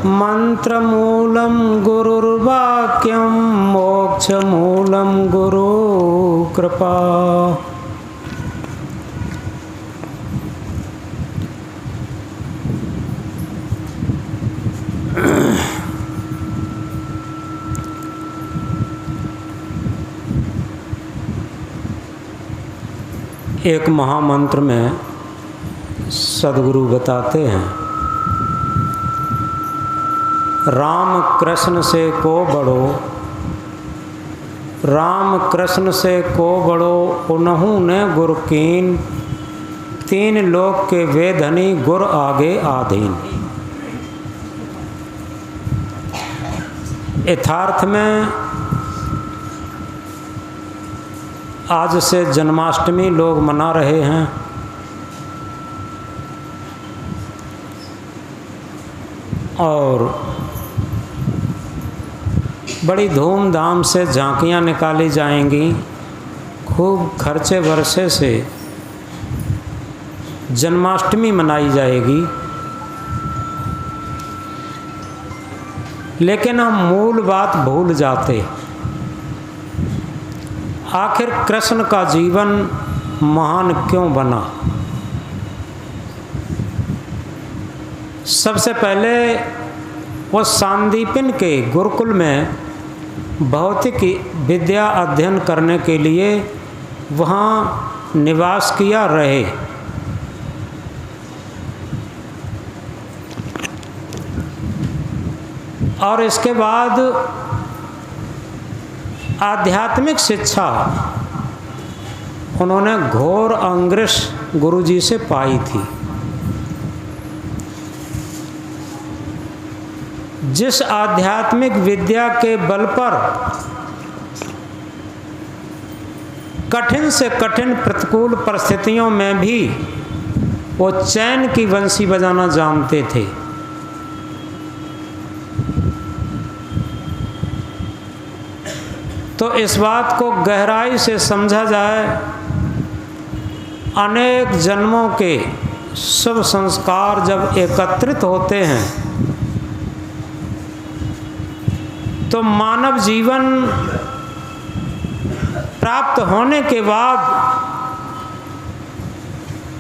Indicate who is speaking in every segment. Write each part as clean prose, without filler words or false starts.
Speaker 1: मंत्रमूलं गुरुर्वाक्यं मोक्षमूलं गुरु कृपा। एक महामंत्र में सदगुरु बताते हैं, राम कृष्ण से को बड़ो, राम कृष्ण से को बड़ो उन्हु ने गुर कीन, तीन लोक के वेधनी गुर आगे आधीन। यथार्थ में आज से जन्माष्टमी लोग मना रहे हैं और बड़ी धूमधाम से झांकियाँ निकाली जाएंगी, खूब खर्चे वर्षे से जन्माष्टमी मनाई जाएगी। लेकिन हम मूल बात भूल जाते, आखिर कृष्ण का जीवन महान क्यों बना। सबसे पहले वो सांदीपन के गुरुकुल में भौतिक विद्या अध्ययन करने के लिए वहाँ निवास किया रहे। और इसके बाद आध्यात्मिक शिक्षा उन्होंने घोर अंग्रेस गुरुजी से पाई थी। जिस आध्यात्मिक विद्या के बल पर कठिन से कठिन प्रतिकूल परिस्थितियों में भी वो चैन की बंसी बजाना जानते थे, तो इस बात को गहराई से समझा जाए, अनेक जन्मों के शुभ संस्कार जब एकत्रित होते हैं तो मानव जीवन प्राप्त होने के बाद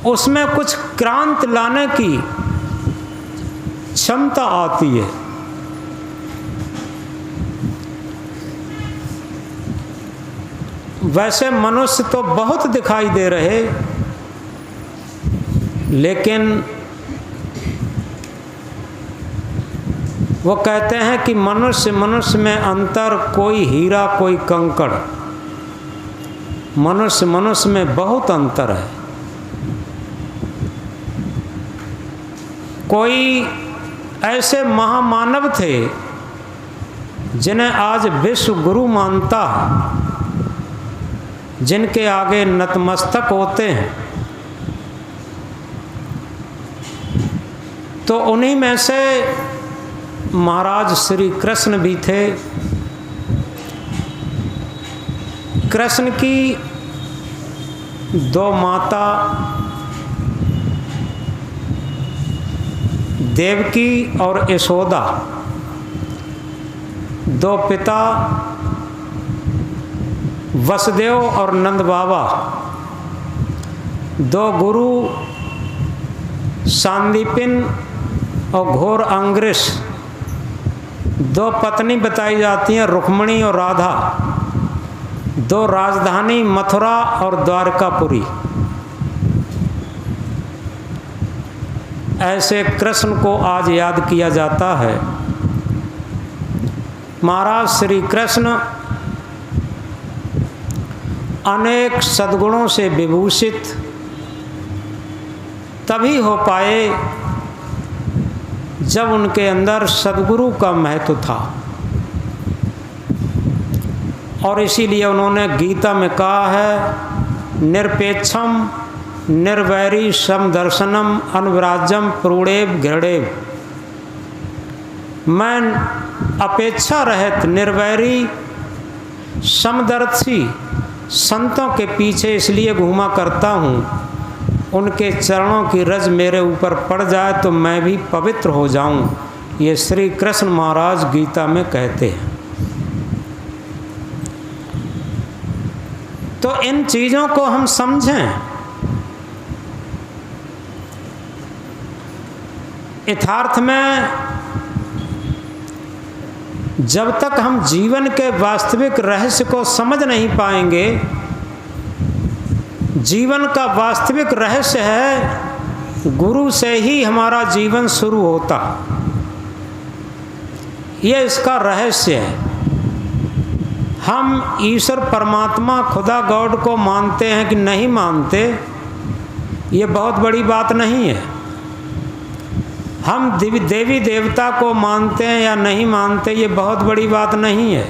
Speaker 1: उसमें कुछ क्रांति लाने की क्षमता आती है। वैसे मनुष्य तो बहुत दिखाई दे रहे, लेकिन वो कहते हैं कि मनुष्य मनुष्य में अंतर, कोई हीरा कोई कंकड़, मनुष्य मनुष्य में बहुत अंतर है। कोई ऐसे महामानव थे जिन्हें आज विश्व गुरु मानता है, जिनके आगे नतमस्तक होते हैं, तो उन्हीं में से महाराज श्री कृष्ण भी थे। कृष्ण की दो माता देवकी और यशोदा, दो पिता वसुदेव और नंद बाबा, दो गुरु सांदीपन और घोर अंग्रेस, दो पत्नी बताई जाती हैं रुक्मणी और राधा, दो राजधानी मथुरा और द्वारकापुरी। ऐसे कृष्ण को आज याद किया जाता है। महाराज श्री कृष्ण अनेक सद्गुणों से विभूषित तभी हो पाए जब उनके अंदर सद्गुरु का महत्व था, और इसीलिए उन्होंने गीता में कहा है, निरपेक्षम निर्वैरी समदर्शनम अनुराज्यम प्रूणेव घृणेव। मैं अपेक्षा रहित निर्वैरी समदर्शी संतों के पीछे इसलिए घूमा करता हूँ, उनके चरणों की रज मेरे ऊपर पड़ जाए तो मैं भी पवित्र हो जाऊं। ये श्री कृष्ण महाराज गीता में कहते हैं। तो इन चीज़ों को हम समझें। यथार्थ में जब तक हम जीवन के वास्तविक रहस्य को समझ नहीं पाएंगे, जीवन का वास्तविक रहस्य है गुरु से ही हमारा जीवन शुरू होता, ये इसका रहस्य है। हम ईश्वर परमात्मा खुदा गॉड को मानते हैं कि नहीं मानते, ये बहुत बड़ी बात नहीं है। हम देवी देवता को मानते हैं या नहीं मानते, ये बहुत बड़ी बात नहीं है।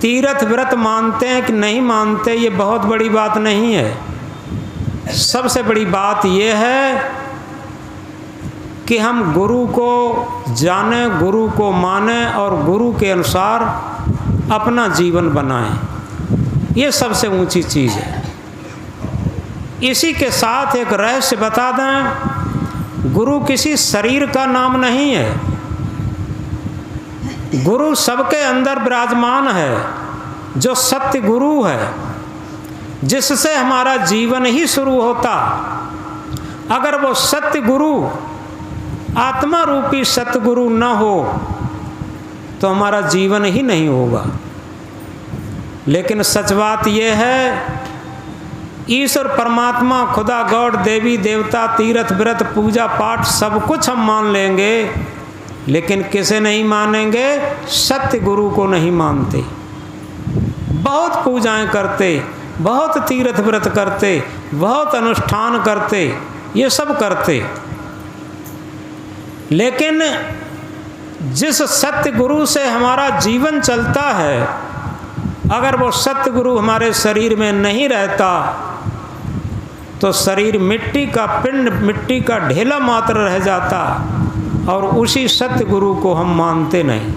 Speaker 1: तीर्थ व्रत मानते हैं कि नहीं मानते, ये बहुत बड़ी बात नहीं है। सबसे बड़ी बात ये है कि हम गुरु को जाने, गुरु को माने और गुरु के अनुसार अपना जीवन बनाएं। ये सबसे ऊंची चीज़ है। इसी के साथ एक रहस्य बता दें, गुरु किसी शरीर का नाम नहीं है। गुरु सबके अंदर विराजमान है, जो सत्य गुरु है, जिससे हमारा जीवन ही शुरू होता। अगर वो सत्य गुरु, आत्मा रूपी सतगुरु न हो तो हमारा जीवन ही नहीं होगा। लेकिन सच बात यह है, ईश्वर परमात्मा खुदा गॉड देवी देवता तीर्थ व्रत पूजा पाठ सब कुछ हम मान लेंगे, लेकिन किसे नहीं मानेंगे? सत्य गुरु को नहीं मानते। बहुत पूजाएं करते, बहुत तीर्थ व्रत करते, बहुत अनुष्ठान करते, ये सब करते, लेकिन जिस सत्य गुरु से हमारा जीवन चलता है, अगर वो सत्य गुरु हमारे शरीर में नहीं रहता तो शरीर मिट्टी का पिंड, मिट्टी का ढेला मात्र रह जाता, और उसी सत्य गुरु को हम मानते नहीं।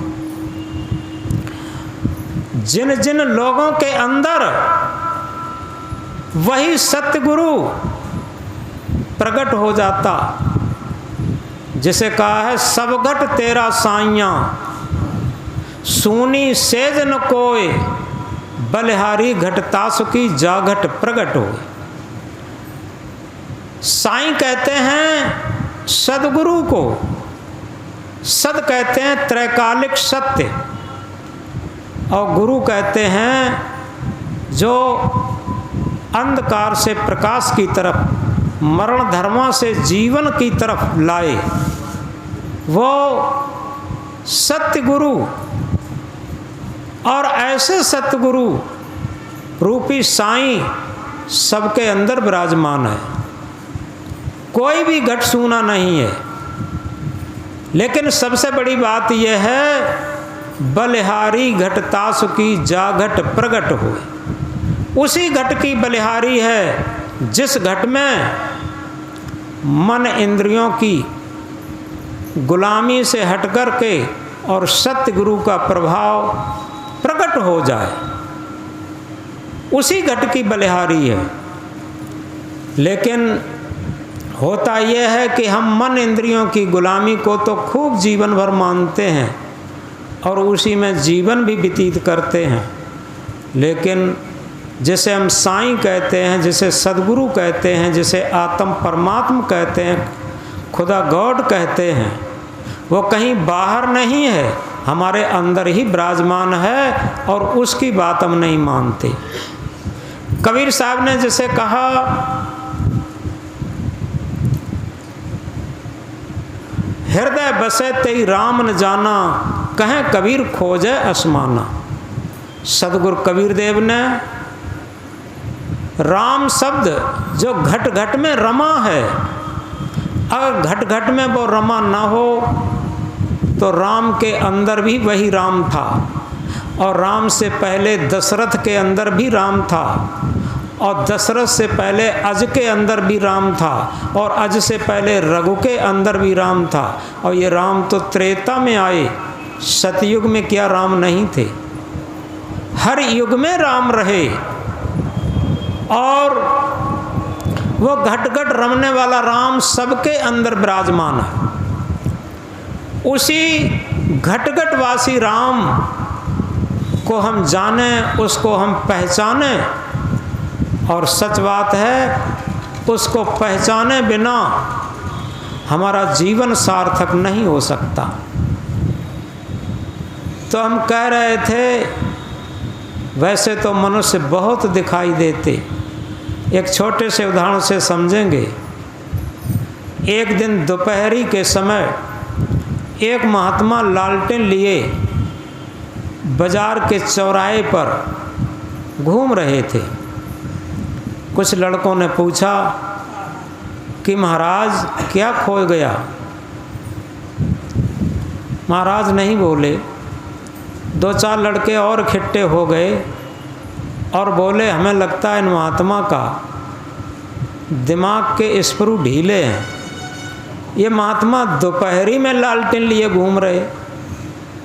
Speaker 1: जिन जिन लोगों के अंदर वही सत्य गुरु प्रकट हो जाता, जिसे कहा है सब घट तेरा साइयां, सूनी सेज न कोय, बलिहारी घटता सुखी जा घट प्रगट हो। साईं कहते हैं सदगुरु को, सद कहते हैं त्रैकालिक सत्य, और गुरु कहते हैं जो अंधकार से प्रकाश की तरफ, मरण धर्मा से जीवन की तरफ लाए, वो सत्य गुरु। और ऐसे सतगुरु रूपी साईं सबके अंदर विराजमान है। कोई भी घट सूना नहीं है। लेकिन सबसे बड़ी बात यह है, बलिहारी घटता सुखी जा घट प्रगट हो। उसी घट की बलिहारी है जिस घट में मन इंद्रियों की गुलामी से हट कर के और सत्य गुरु का प्रभाव प्रकट हो जाए, उसी घट की बलिहारी है। लेकिन होता यह है कि हम मन इंद्रियों की गुलामी को तो खूब जीवन भर मानते हैं और उसी में जीवन भी व्यतीत करते हैं, लेकिन जिसे हम साईं कहते हैं, जिसे सदगुरु कहते हैं, जिसे आत्म परमात्मा कहते हैं, खुदा गॉड कहते हैं, वो कहीं बाहर नहीं है, हमारे अंदर ही विराजमान है, और उसकी बात हम नहीं मानते। कबीर साहब ने जैसे कहा, हृदय बसे तेई राम न जाना, कहें कबीर खोजे आसमाना। सदगुरु कबीर देव ने राम शब्द जो घट घट में रमा है, अगर घट घट में वो रमा ना हो तो राम के अंदर भी वही राम था, और राम से पहले दशरथ के अंदर भी राम था, और दशरथ से पहले अज के अंदर भी राम था, और अज से पहले रघु के अंदर भी राम था। और ये राम तो त्रेता में आए, सतयुग में क्या राम नहीं थे? हर युग में राम रहे, और वो घट घट रमने वाला राम सबके अंदर विराजमान है। उसी घटघटवासी राम को हम जानें, उसको हम पहचानें। और सच बात है, उसको पहचाने बिना हमारा जीवन सार्थक नहीं हो सकता। तो हम कह रहे थे, वैसे तो मनुष्य बहुत दिखाई देते। एक छोटे से उदाहरण से समझेंगे। एक दिन दोपहरी के समय एक महात्मा लालटेन लिए बाजार के चौराहे पर घूम रहे थे। कुछ लड़कों ने पूछा कि महाराज क्या खो गया? महाराज नहीं बोले। दो चार लड़के और इकट्ठे हो गए और बोले, हमें लगता है इन महात्मा का दिमाग के स्क्रू ढीले हैं। ये महात्मा दोपहरी में लालटेन लिए घूम रहे,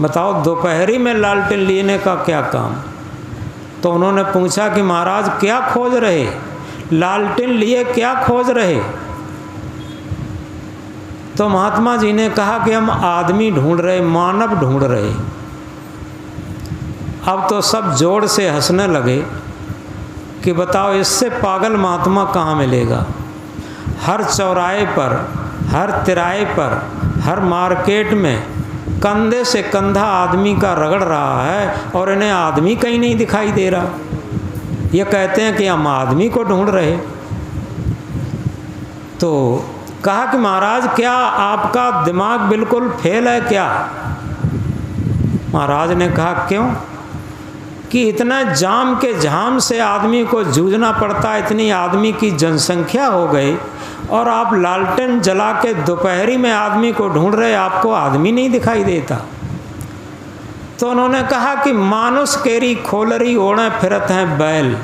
Speaker 1: बताओ दोपहरी में लालटेन लेने का क्या काम? तो उन्होंने पूछा कि महाराज क्या खोज रहे, लालटेन लिए क्या खोज रहे? तो महात्मा जी ने कहा कि हम आदमी ढूंढ रहे, मानव ढूंढ रहे। अब तो सब जोर से हंसने लगे कि बताओ इससे पागल महात्मा कहाँ मिलेगा। हर चौराहे पर, हर तिराहे पर, हर मार्केट में कंधे से कंधा आदमी का रगड़ रहा है और इन्हें आदमी कहीं नहीं दिखाई दे रहा। ये कहते हैं कि हम आदमी को ढूंढ रहे। तो कहा कि महाराज क्या आपका दिमाग बिल्कुल फेल है क्या? महाराज ने कहा क्यों? कि इतना जाम के झाम से आदमी को जूझना पड़ता है, इतनी आदमी की जनसंख्या हो गई और आप लालटेन जला के दोपहरी में आदमी को ढूंढ रहे, आपको आदमी नहीं दिखाई देता। तो उन्होंने कहा कि मानुष केरी खोलरी ओढ़े फिरत हैं बैल।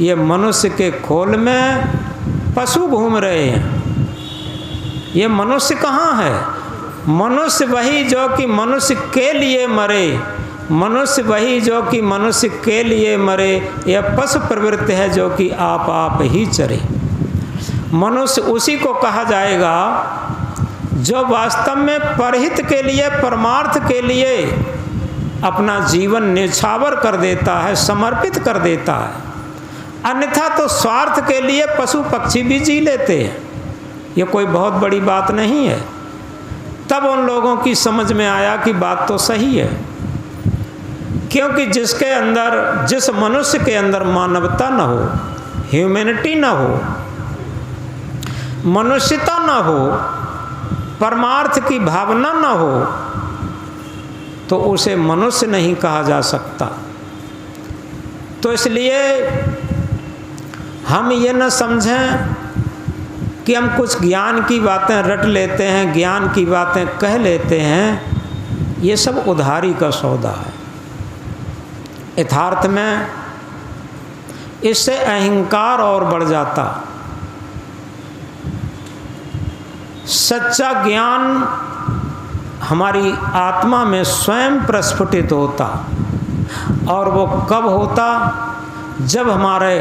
Speaker 1: ये मनुष्य के खोल में पशु घूम रहे हैं। ये मनुष्य कहाँ है? मनुष्य वही जो कि मनुष्य के लिए मरे, मनुष्य वही जो कि मनुष्य के लिए मरे। यह पशु प्रवृत्ति है जो कि आप ही चरे। मनुष्य उसी को कहा जाएगा जो वास्तव में परहित के लिए, परमार्थ के लिए अपना जीवन न्यौछावर कर देता है, समर्पित कर देता है। अन्यथा तो स्वार्थ के लिए पशु पक्षी भी जी लेते हैं। ये कोई बहुत बड़ी बात नहीं है। तब उन लोगों की समझ में आया कि बात तो सही है, क्योंकि जिसके अंदर, जिस मनुष्य के अंदर मानवता न हो, ह्यूमैनिटी न हो, मनुष्यता न हो, परमार्थ की भावना न हो, तो उसे मनुष्य नहीं कहा जा सकता। तो इसलिए हम ये न समझें कि हम कुछ ज्ञान की बातें रट लेते हैं, ज्ञान की बातें कह लेते हैं। ये सब उधारी का सौदा है। यथार्थ में इससे अहंकार और बढ़ जाता। सच्चा ज्ञान हमारी आत्मा में स्वयं प्रस्फुटित होता, और वो कब होता? जब हमारे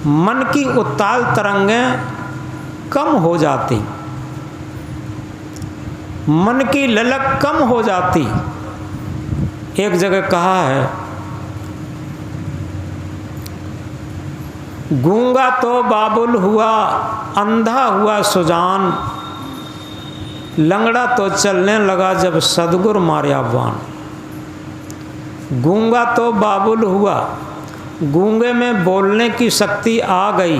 Speaker 1: मन की उत्ताल तरंगें कम हो जाती, मन की ललक कम हो जाती। एक जगह कहा है, गूंगा तो बाबुल हुआ, अंधा हुआ सुजान, लंगड़ा तो चलने लगा जब सदगुरु मार्या बाण। गूंगा तो बाबुल हुआ, गूंगे में बोलने की शक्ति आ गई।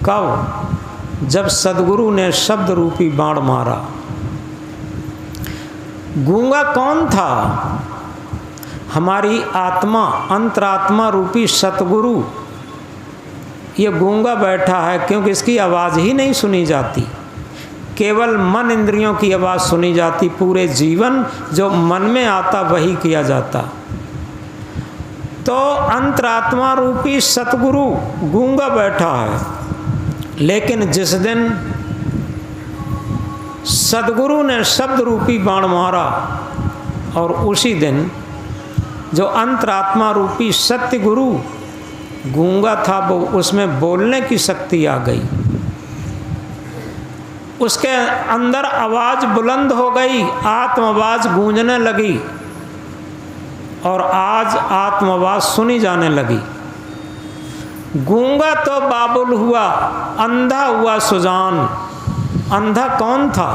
Speaker 1: कब? जब सदगुरु ने शब्द रूपी बाण मारा। गूंगा कौन था? हमारी आत्मा, अंतरात्मा रूपी सतगुरु। ये गूंगा बैठा है क्योंकि इसकी आवाज़ ही नहीं सुनी जाती, केवल मन इंद्रियों की आवाज़ सुनी जाती। पूरे जीवन जो मन में आता वही किया जाता। तो अंतरात्मा रूपी सतगुरु गूंगा बैठा है। लेकिन जिस दिन सदगुरु ने शब्द रूपी बाण मारा, और उसी दिन जो अंतरात्मा रूपी सत्य गुरु गूंगा था, वो उसमें बोलने की शक्ति आ गई। उसके अंदर आवाज़ बुलंद हो गई, आत्म आवाज़ गूंजने लगी और आज आत्म आवाज़ सुनी जाने लगी। गूंगा तो बाबुल हुआ, अंधा हुआ सुजान। अंधा कौन था?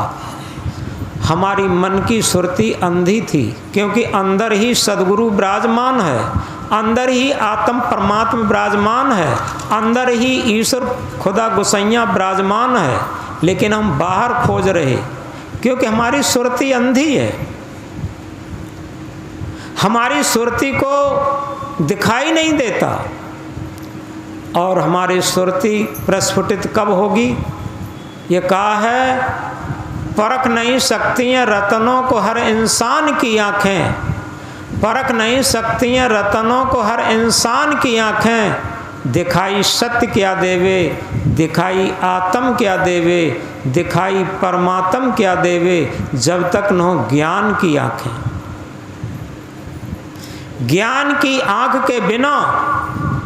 Speaker 1: हमारी मन की सुरती अंधी थी, क्योंकि अंदर ही सदगुरु विराजमान है, अंदर ही आत्म परमात्मा विराजमान है, अंदर ही ईश्वर खुदा गुसैया विराजमान है, लेकिन हम बाहर खोज रहे, क्योंकि हमारी सुरती अंधी है। हमारी सुरती को दिखाई नहीं देता। और हमारी सुरती प्रस्फुटित कब होगी? ये कहा है, परख नहीं सकती हैं रतनों को हर इंसान की आँखें, परख नहीं सकती हैं रतनों को हर इंसान की आँखें। दिखाई सत्य क्या देवे, दिखाई आत्म क्या देवे, दिखाई परमात्म क्या देवे, जब तक न हो ज्ञान की आँखें। ज्ञान की आँख के बिना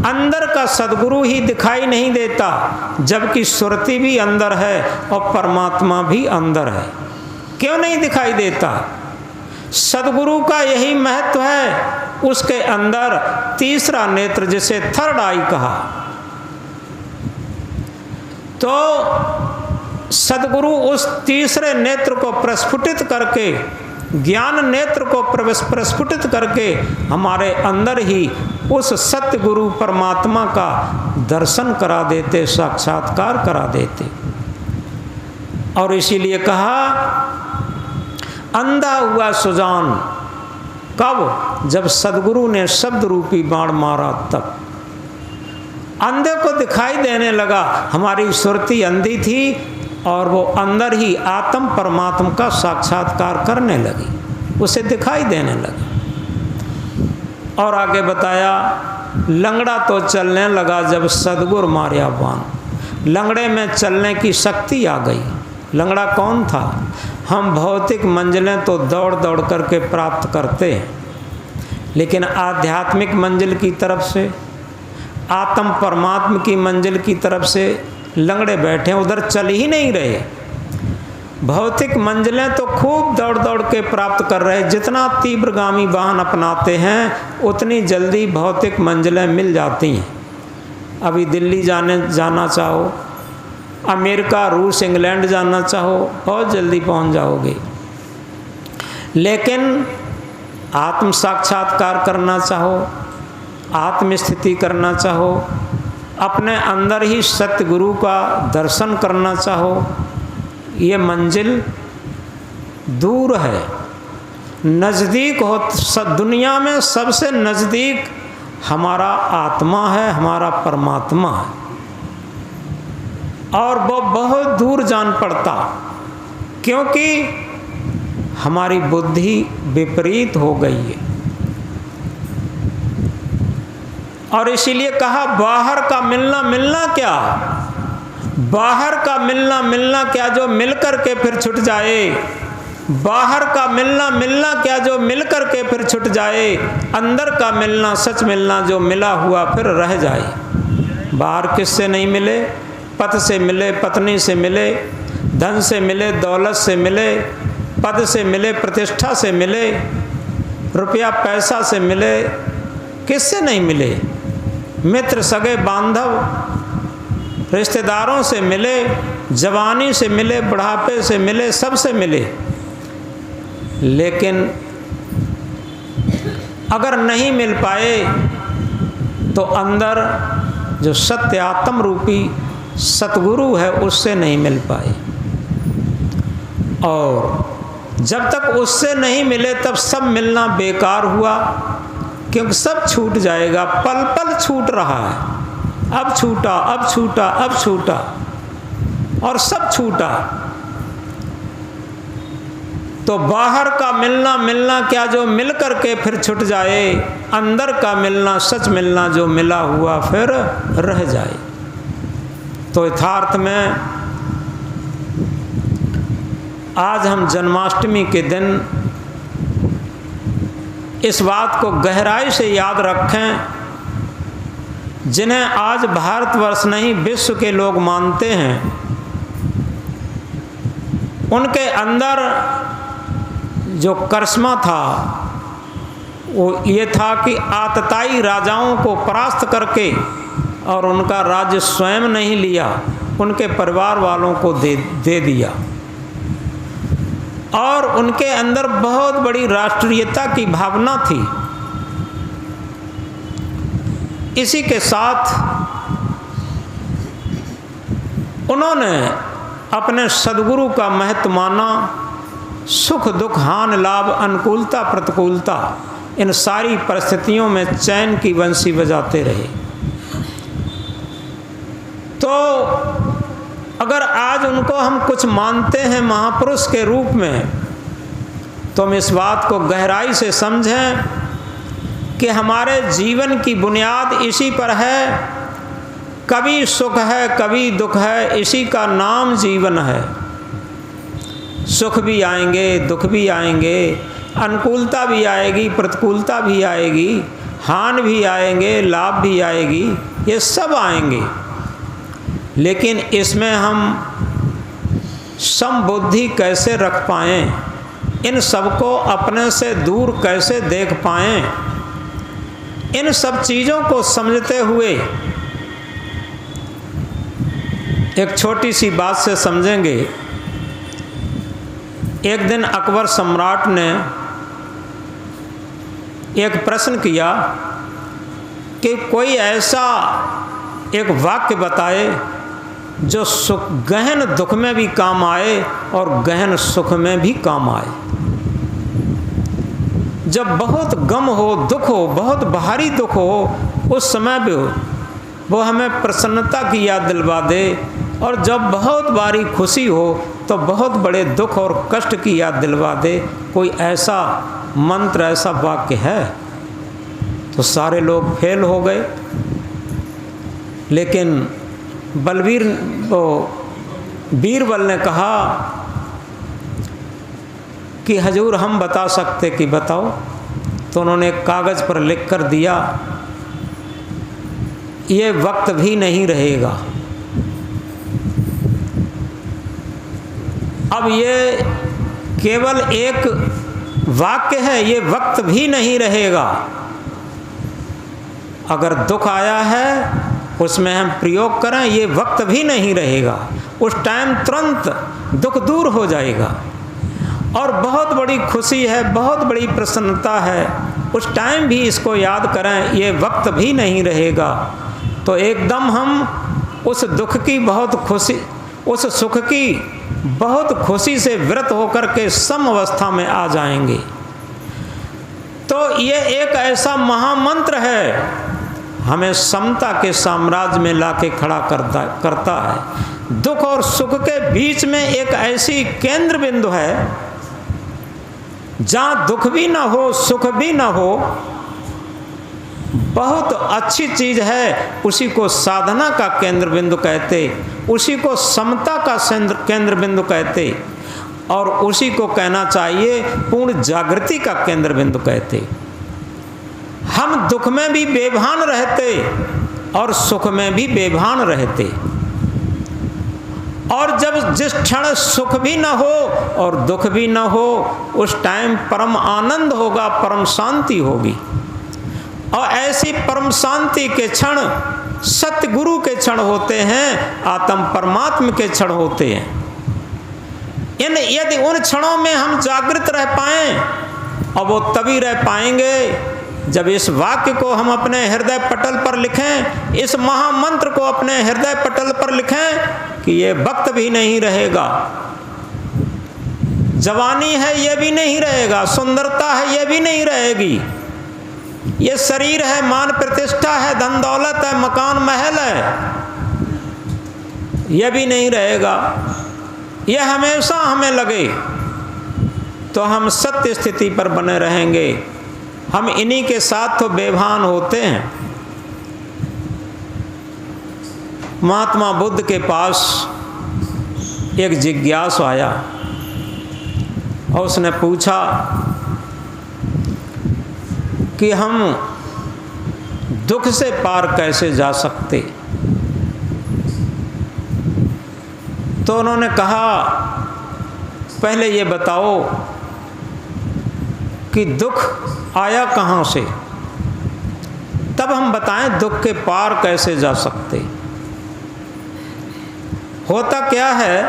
Speaker 1: अंदर का सदगुरु ही दिखाई नहीं देता, जबकि सुरती भी अंदर है और परमात्मा भी अंदर है। क्यों नहीं दिखाई देता? सदगुरु का यही महत्व है, उसके अंदर तीसरा नेत्र, जिसे थर्ड आई कहा। तो सदगुरु उस तीसरे नेत्र को प्रस्फुटित करके, ज्ञान नेत्र को प्रस्फुटित करके हमारे अंदर ही उस सत्य गुरु परमात्मा का दर्शन करा देते, साक्षात्कार करा देते। और इसीलिए कहा, अंधा हुआ सुजान। कब? जब सदगुरु ने शब्द रूपी बाण मारा, तब अंधे को दिखाई देने लगा। हमारी सुरती अंधी थी और वो अंदर ही आत्म परमात्मा का साक्षात्कार करने लगी, उसे दिखाई देने लगा। और आगे बताया, लंगड़ा तो चलने लगा जब सदगुरु मार्या बाण। लंगड़े में चलने की शक्ति आ गई। लंगड़ा कौन था? हम भौतिक मंजिलें तो दौड़ दौड़ करके प्राप्त करते हैं, लेकिन आध्यात्मिक मंजिल की तरफ से, आत्म परमात्मा की मंजिल की तरफ से लंगड़े बैठे, उधर चल ही नहीं रहे। भौतिक मंजिलें तो खूब दौड़ दौड़ के प्राप्त कर रहे। जितना तीव्रगामी वाहन अपनाते हैं, उतनी जल्दी भौतिक मंजिलें मिल जाती हैं। अभी दिल्ली जाना चाहो, अमेरिका, रूस, इंग्लैंड जाना चाहो, बहुत जल्दी पहुंच जाओगे। लेकिन आत्म साक्षात्कार करना चाहो, आत्म स्थिति करना चाहो, अपने अंदर ही सत्य गुरु का दर्शन करना चाहो, ये मंजिल दूर है। नज़दीक हो, दुनिया में सबसे नज़दीक हमारा आत्मा है, हमारा परमात्मा है, और वो बहुत दूर जान पड़ता, क्योंकि हमारी बुद्धि विपरीत हो गई है। और इसीलिए कहा, बाहर का मिलना मिलना क्या, बाहर का मिलना मिलना क्या जो मिल करके फिर छूट जाए, बाहर का मिलना मिलना क्या जो मिल करके फिर छूट जाए, अंदर का मिलना सच मिलना जो मिला हुआ फिर रह जाए। बाहर किससे नहीं मिले? पद से मिले, पत्नी से मिले, धन से मिले, दौलत से मिले, पद से मिले, प्रतिष्ठा से मिले, रुपया पैसा से मिले, किससे नहीं मिले? मित्र, सगे, बांधव, रिश्तेदारों से मिले, जवानी से मिले, बुढ़ापे से मिले, सबसे मिले। लेकिन अगर नहीं मिल पाए तो अंदर जो सत्य आत्म रूपी सतगुरु है, उससे नहीं मिल पाए। और जब तक उससे नहीं मिले, तब सब मिलना बेकार हुआ, क्योंकि सब छूट जाएगा। पल पल छूट रहा है, अब छूटा, अब छूटा, अब छूटा, और सब छूटा। तो बाहर का मिलना मिलना क्या जो मिल करके फिर छूट जाए, अंदर का मिलना सच मिलना जो मिला हुआ फिर रह जाए। तो यथार्थ में आज हम जन्माष्टमी के दिन इस बात को गहराई से याद रखें, जिन्हें आज भारतवर्ष नहीं विश्व के लोग मानते हैं उनके अंदर जो करिश्मा था वो ये था कि आतताई राजाओं को परास्त करके और उनका राज्य स्वयं नहीं लिया, उनके परिवार वालों को दे दिया। और उनके अंदर बहुत बड़ी राष्ट्रीयता की भावना थी। इसी के साथ उन्होंने अपने सद्गुरु का महत्व माना। सुख दुख हानि लाभ अनुकूलता प्रतिकूलता इन सारी परिस्थितियों में चैन की बंसी बजाते रहे। तो अगर आज उनको हम कुछ मानते हैं महापुरुष के रूप में, तो हम इस बात को गहराई से समझें कि हमारे जीवन की बुनियाद इसी पर है। कभी सुख है कभी दुख है, इसी का नाम जीवन है। सुख भी आएंगे दुख भी आएंगे, अनुकूलता भी आएगी प्रतिकूलता भी आएगी, हानि भी आएंगे लाभ भी आएगी, ये सब आएंगे। लेकिन इसमें हम समबुद्धि कैसे रख पाएं, इन सबको अपने से दूर कैसे देख पाएं, इन सब चीज़ों को समझते हुए एक छोटी सी बात से समझेंगे। एक दिन अकबर सम्राट ने एक प्रश्न किया कि कोई ऐसा एक वाक्य बताए जो गहन दुख में भी काम आए और गहन सुख में भी काम आए। जब बहुत गम हो दुख हो, बहुत भारी दुख हो, उस समय भी वो हमें प्रसन्नता की याद दिलवा दे, और जब बहुत भारी खुशी हो तो बहुत बड़े दुख और कष्ट की याद दिलवा दे। कोई ऐसा मंत्र ऐसा वाक्य है? तो सारे लोग फेल हो गए। लेकिन बीरबल ने कहा कि हजूर हम बता सकते कि बताओ। तो उन्होंने एक कागज़ पर लिख कर दिया, ये वक्त भी नहीं रहेगा। अब ये केवल एक वाक्य है, ये वक्त भी नहीं रहेगा। अगर दुख आया है उसमें हम प्रयोग करें, ये वक्त भी नहीं रहेगा। उस टाइम तुरंत दुख दूर हो जाएगा और बहुत बड़ी खुशी है, बहुत बड़ी प्रसन्नता है, उस टाइम भी इसको याद करें, ये वक्त भी नहीं रहेगा। तो एकदम हम उस दुख की बहुत खुशी, उस सुख की बहुत खुशी से विरत होकर के सम अवस्था में आ जाएंगे। तो ये एक ऐसा महामंत्र है, हमें समता के साम्राज्य में लाके खड़ा करता है। दुख और सुख के बीच में एक ऐसी केंद्र बिंदु है जहाँ दुख भी ना हो सुख भी ना हो, बहुत अच्छी चीज है। उसी को साधना का केंद्र बिंदु कहते, उसी को समता का केंद्र बिंदु कहते, और उसी को कहना चाहिए पूर्ण जागृति का केंद्र बिंदु कहते। हम दुख में भी बेभान रहते और सुख में भी बेभान रहते, और जब जिस क्षण सुख भी न हो और दुख भी न हो, उस टाइम परम आनंद होगा, परम शांति होगी। और ऐसी परम शांति के क्षण सत्य गुरु के क्षण होते हैं, आत्म परमात्मा के क्षण होते हैं। यदि उन क्षणों में हम जागृत रह पाएं, और वो तभी रह पाएंगे जब इस वाक्य को हम अपने हृदय पटल पर लिखें, इस महामंत्र को अपने हृदय पटल पर लिखें कि ये वक्त भी नहीं रहेगा, जवानी है ये भी नहीं रहेगा, सुंदरता है ये भी नहीं रहेगी, ये शरीर है, मान प्रतिष्ठा है, धन दौलत है, मकान महल है, यह भी नहीं रहेगा। यह हमेशा हमें लगे तो हम सत्य स्थिति पर बने रहेंगे। हम इन्हीं के साथ तो बेभान होते हैं। महात्मा बुद्ध के पास एक जिज्ञासु आया और उसने पूछा कि हम दुख से पार कैसे जा सकते। तो उन्होंने कहा पहले ये बताओ कि दुख आया कहाँ से, तब हम बताएं दुख के पार कैसे जा सकते। होता क्या है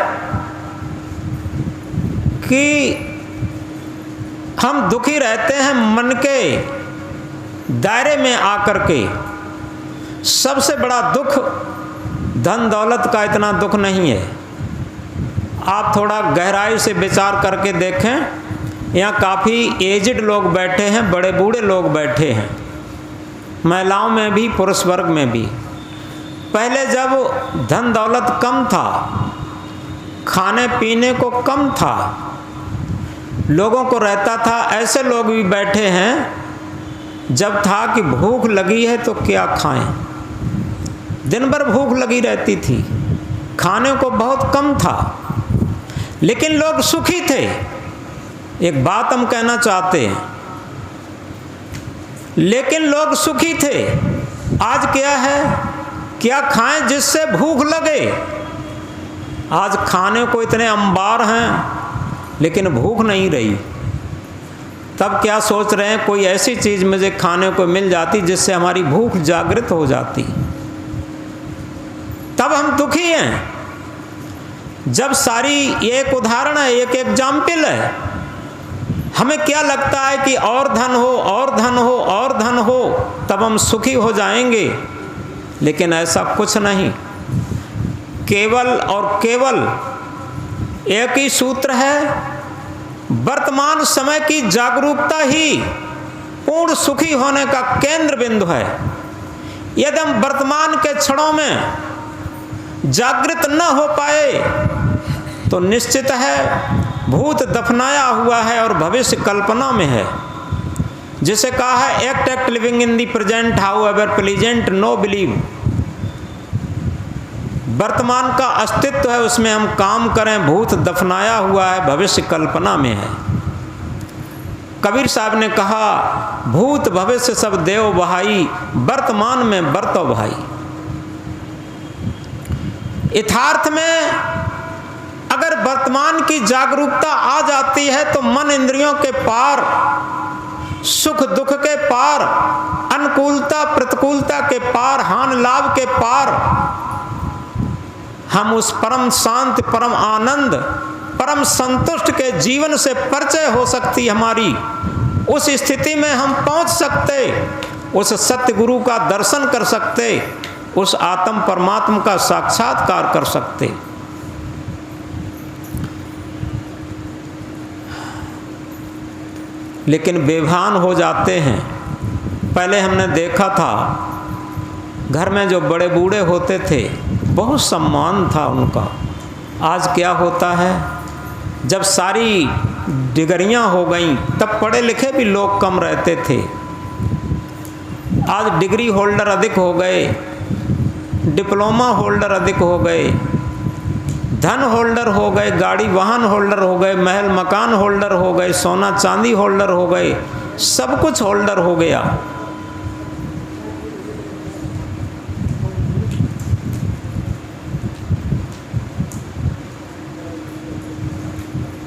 Speaker 1: कि हम दुखी रहते हैं मन के दायरे में आकर के। सबसे बड़ा दुख धन दौलत का इतना दुख नहीं है। आप थोड़ा गहराई से विचार करके देखें, यहाँ काफ़ी एजिड लोग बैठे हैं, बड़े बूढ़े लोग बैठे हैं, महिलाओं में भी पुरुष वर्ग में भी। पहले जब धन दौलत कम था, खाने पीने को कम था, लोगों को रहता था, ऐसे लोग भी बैठे हैं जब था कि भूख लगी है तो क्या खाएं, दिन भर भूख लगी रहती थी, खाने को बहुत कम था, लेकिन लोग सुखी थे। एक बात हम कहना चाहते हैं, लेकिन लोग सुखी थे। आज क्या है, क्या खाएं जिससे भूख लगे। आज खाने को इतने अंबार हैं लेकिन भूख नहीं रही। तब क्या सोच रहे हैं, कोई ऐसी चीज़ मुझे खाने को मिल जाती जिससे हमारी भूख जागृत हो जाती, तब हम दुखी हैं। जब सारी एक उदाहरण है, एक एग्जाम्पल है, हमें क्या लगता है कि और धन हो और धन हो और धन हो तब हम सुखी हो जाएंगे, लेकिन ऐसा कुछ नहीं। केवल और केवल एक ही सूत्र है, वर्तमान समय की जागरूकता ही पूर्ण सुखी होने का केंद्र बिंदु है। यदि हम वर्तमान के क्षणों में जागृत न हो पाए तो निश्चित है भूत दफनाया हुआ है और भविष्य कल्पना में है। जिसे कहा है act living in the present how ever pleasant know believe. वर्तमान का अस्तित्व है, उसमें हम काम करें, भूत दफनाया हुआ है, भविष्य कल्पना में है। कबीर साहब ने कहा भूत भविष्य सब देव बहाई, वर्तमान में बरतो भाई। यथार्थ में अगर वर्तमान की जागरूकता आ जाती है तो मन इंद्रियों के पार, सुख दुख के पार, अनुकूलता प्रतिकूलता के पार, हानि लाभ के पार, हम उस परम शांत, परम आनंद, परम संतुष्ट के जीवन से परिचय हो सकती हमारी। उस स्थिति में हम पहुंच सकते, उस सत्य गुरु का दर्शन कर सकते, उस आत्म परमात्मा का साक्षात्कार कर सकते। लेकिन बेभान हो जाते हैं। पहले हमने देखा था घर में जो बड़े बूढ़े होते थे बहुत सम्मान था उनका। आज क्या होता है, जब सारी डिग्रियां हो गईं तब पढ़े लिखे भी लोग कम रहते थे। आज डिग्री होल्डर अधिक हो गए, डिप्लोमा होल्डर अधिक हो गए, धन होल्डर हो गए, गाड़ी वाहन होल्डर हो गए, महल मकान होल्डर हो गए, सोना चांदी होल्डर हो गए, सब कुछ होल्डर हो गया।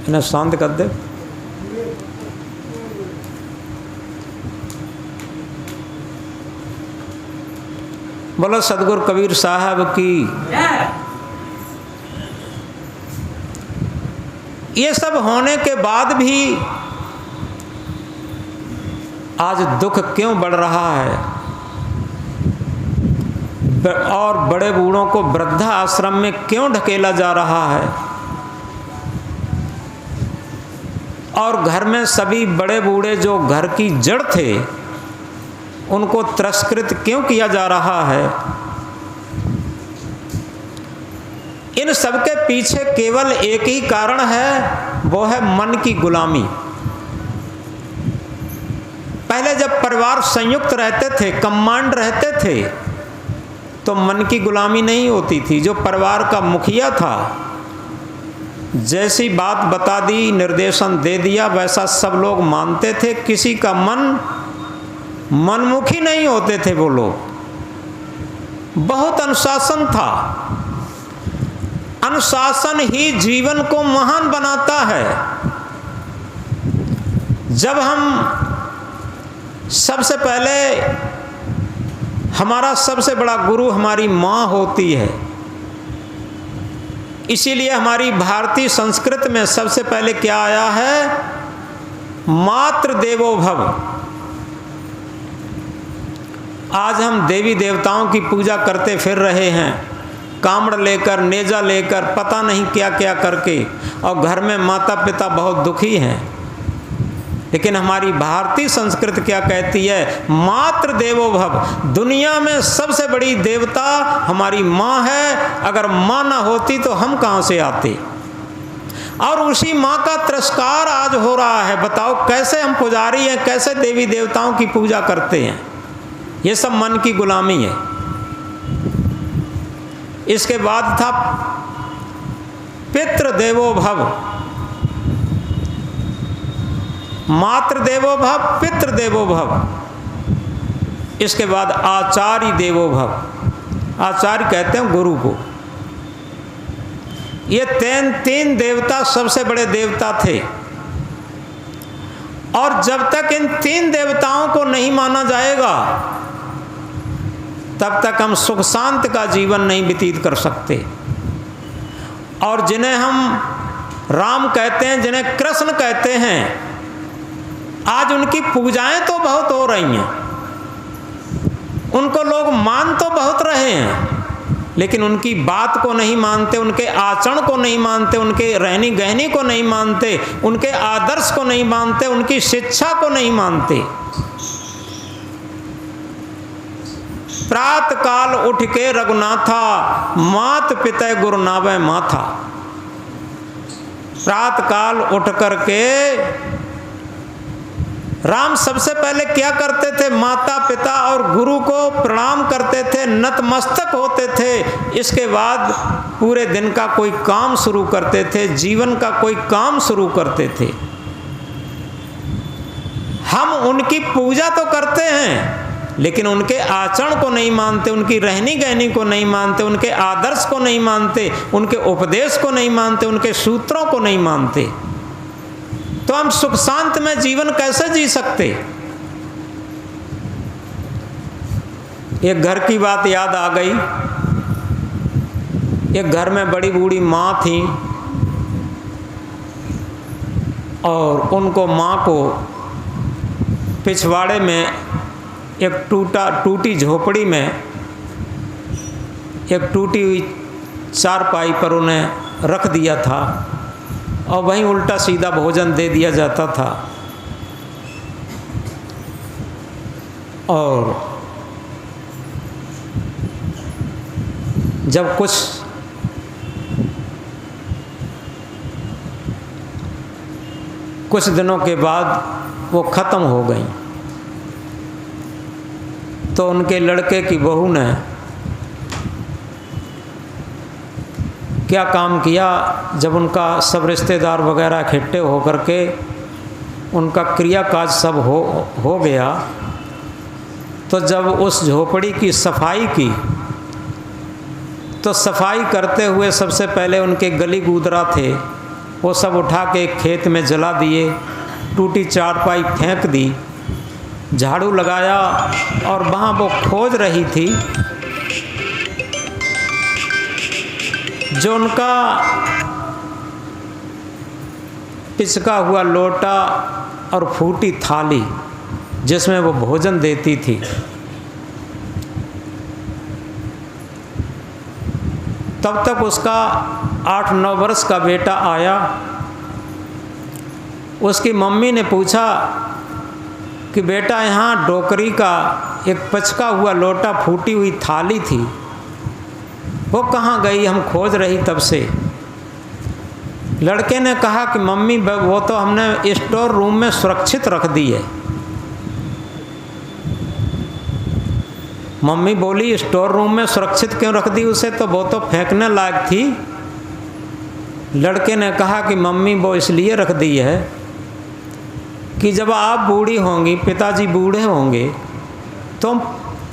Speaker 1: इन्हें शांत कर दे। बोलो सदगुरु कबीर साहब की। ये सब होने के बाद भी आज दुख क्यों बढ़ रहा है और बड़े बूढ़ों को वृद्धा आश्रम में क्यों ढकेला जा रहा है और घर में सभी बड़े बूढ़े जो घर की जड़ थे उनको तिरस्कृत क्यों किया जा रहा है। इन सबके पीछे केवल एक ही कारण है, वो है मन की गुलामी। पहले जब परिवार संयुक्त रहते थे, कमांड रहते थे, तो मन की गुलामी नहीं होती थी। जो परिवार का मुखिया था, जैसी बात बता दी, निर्देशन दे दिया, वैसा सब लोग मानते थे। किसी का मनमुखी नहीं होते थे वो लोग। बहुत अनुशासन था। अनुशासन ही जीवन को महान बनाता है। जब हम सबसे पहले, हमारा सबसे बड़ा गुरु हमारी माँ होती है, इसीलिए हमारी भारतीय संस्कृति में सबसे पहले क्या आया है? मातृ देवो भव। आज हम देवी देवताओं की पूजा करते फिर रहे हैं, कामड़ लेकर, नेजा लेकर, पता नहीं क्या क्या करके, और घर में माता पिता बहुत दुखी हैं। लेकिन हमारी भारतीय संस्कृति क्या कहती है? मातृ देवो भव। दुनिया में सबसे बड़ी देवता हमारी माँ है। अगर माँ ना होती तो हम कहाँ से आते? और उसी माँ का तिरस्कार आज हो रहा है। बताओ कैसे हम पुजारी हैं, कैसे देवी देवताओं की पूजा करते हैं? ये सब मन की गुलामी है। इसके बाद था पितृ देवो भव। मातृ देवो भव, पितृ देवो भव। इसके बाद आचार्य देवो भव। आचार्य कहते हैं गुरु को। ये तीन देवता सबसे बड़े देवता थे, और जब तक इन तीन देवताओं को नहीं माना जाएगा तब तक हम सुख शांति का जीवन नहीं व्यतीत कर सकते। और जिन्हें हम राम कहते हैं, जिन्हें कृष्ण कहते हैं, आज उनकी पूजाएं तो बहुत हो रही हैं, उनको लोग मान तो बहुत रहे हैं, लेकिन उनकी बात को नहीं मानते, उनके आचरण को नहीं मानते, उनके रहनी गहनी को नहीं मानते, उनके आदर्श को नहीं मानते, उनकी शिक्षा को नहीं मानते। प्रात काल उठ के रघुनाथा, मात पिता गुरु नावे माथा। प्रात काल उठ करके राम सबसे पहले क्या करते थे? माता पिता और गुरु को प्रणाम करते थे, नतमस्तक होते थे। इसके बाद पूरे दिन का कोई काम शुरू करते थे, जीवन का कोई काम शुरू करते थे। हम उनकी पूजा तो करते हैं, लेकिन उनके आचरण को नहीं मानते, उनकी रहनी गहनी को नहीं मानते, उनके आदर्श को नहीं मानते, उनके उपदेश को नहीं मानते, उनके सूत्रों को नहीं मानते। तो हम सुख शांति में जीवन कैसे जी सकते? एक घर की बात याद आ गई। एक घर में बड़ी बूढ़ी माँ थी, और उनको माँ को पिछवाड़े में एक टूटी झोपड़ी में एक टूटी हुई चारपाई पर उन्हें रख दिया था, और वहीं उल्टा सीधा भोजन दे दिया जाता था। और जब कुछ दिनों के बाद वो ख़त्म हो गई, तो उनके लड़के की बहू ने क्या काम किया? जब उनका सब रिश्तेदार वगैरह इकट्ठे होकर के उनका क्रियाकाज सब हो गया, तो जब उस झोपड़ी की सफाई की, तो सफाई करते हुए सबसे पहले उनके गली गूदरा थे वो सब उठा के खेत में जला दिए, टूटी चारपाई फेंक दी, झाड़ू लगाया, और वहाँ वो खोज रही थी जो उनका पिचका हुआ लोटा और फूटी थाली जिसमें वो भोजन देती थी। तब तक उसका 8-9 वर्ष का बेटा आया। उसकी मम्मी ने पूछा कि बेटा, यहाँ डोकरी का एक पचका हुआ लोटा, फूटी हुई थाली थी, वो कहाँ गई? हम खोज रही तब से। लड़के ने कहा कि मम्मी वो तो हमने स्टोर रूम में सुरक्षित रख दी है। मम्मी बोली, स्टोर रूम में सुरक्षित क्यों रख दी उसे? तो वो तो फेंकने लायक थी। लड़के ने कहा कि मम्मी वो इसलिए रख दी है कि जब आप बूढ़ी होंगी, पिताजी बूढ़े होंगे, तो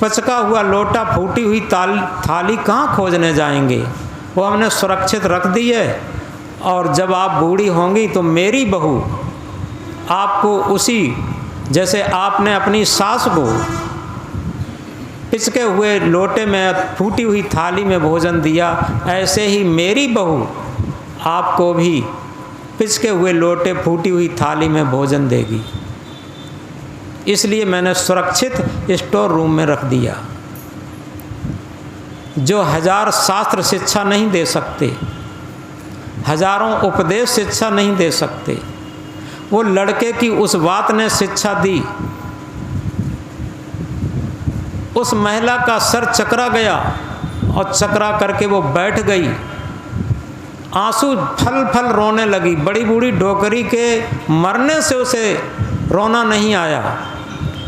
Speaker 1: पचका हुआ लोटा, फूटी हुई थाली कहाँ खोजने जाएंगे? वो हमने सुरक्षित रख दी है, और जब आप बूढ़ी होंगी तो मेरी बहू आपको उसी, जैसे आपने अपनी सास को पिचके हुए लोटे में फूटी हुई थाली में भोजन दिया, ऐसे ही मेरी बहू आपको भी पिचके हुए लोटे फूटी हुई थाली में भोजन देगी। इसलिए मैंने सुरक्षित स्टोर रूम में रख दिया। जो 1000 शास्त्र शिक्षा नहीं दे सकते, हजारों उपदेश शिक्षा नहीं दे सकते, वो लड़के की उस बात ने शिक्षा दी। उस महिला का सर चकरा गया और चकरा करके वो बैठ गई, आंसू फल फल रोने लगी। बड़ी बूढ़ी डोकरी के मरने से उसे रोना नहीं आया,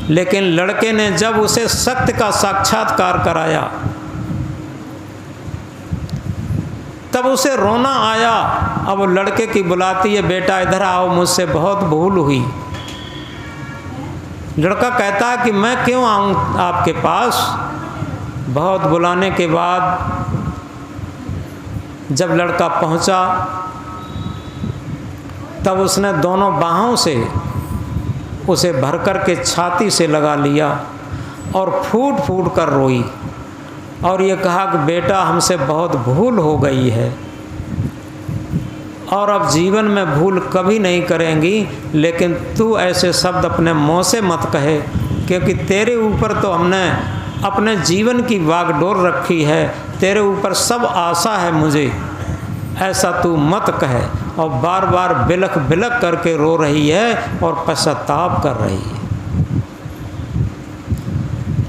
Speaker 1: लेकिन लड़के ने जब उसे सत्य का साक्षात्कार कराया तब उसे रोना आया। अब वो लड़के की बुलाती है, बेटा इधर आओ, मुझसे बहुत भूल हुई। लड़का कहता है कि मैं क्यों आऊँ आपके पास। बहुत बुलाने के बाद जब लड़का पहुँचा तब उसने दोनों बाहों से उसे भर कर के छाती से लगा लिया और फूट फूट कर रोई और ये कहा कि बेटा हमसे बहुत भूल हो गई है और अब जीवन में भूल कभी नहीं करेंगी, लेकिन तू ऐसे शब्द अपने मुँह से मत कहे, क्योंकि तेरे ऊपर तो हमने अपने जीवन की बागडोर रखी है, तेरे ऊपर सब आशा है मुझे, ऐसा तू मत कहे। और बार बार बिलख बिलख करके रो रही है और पश्चाताप कर रही है।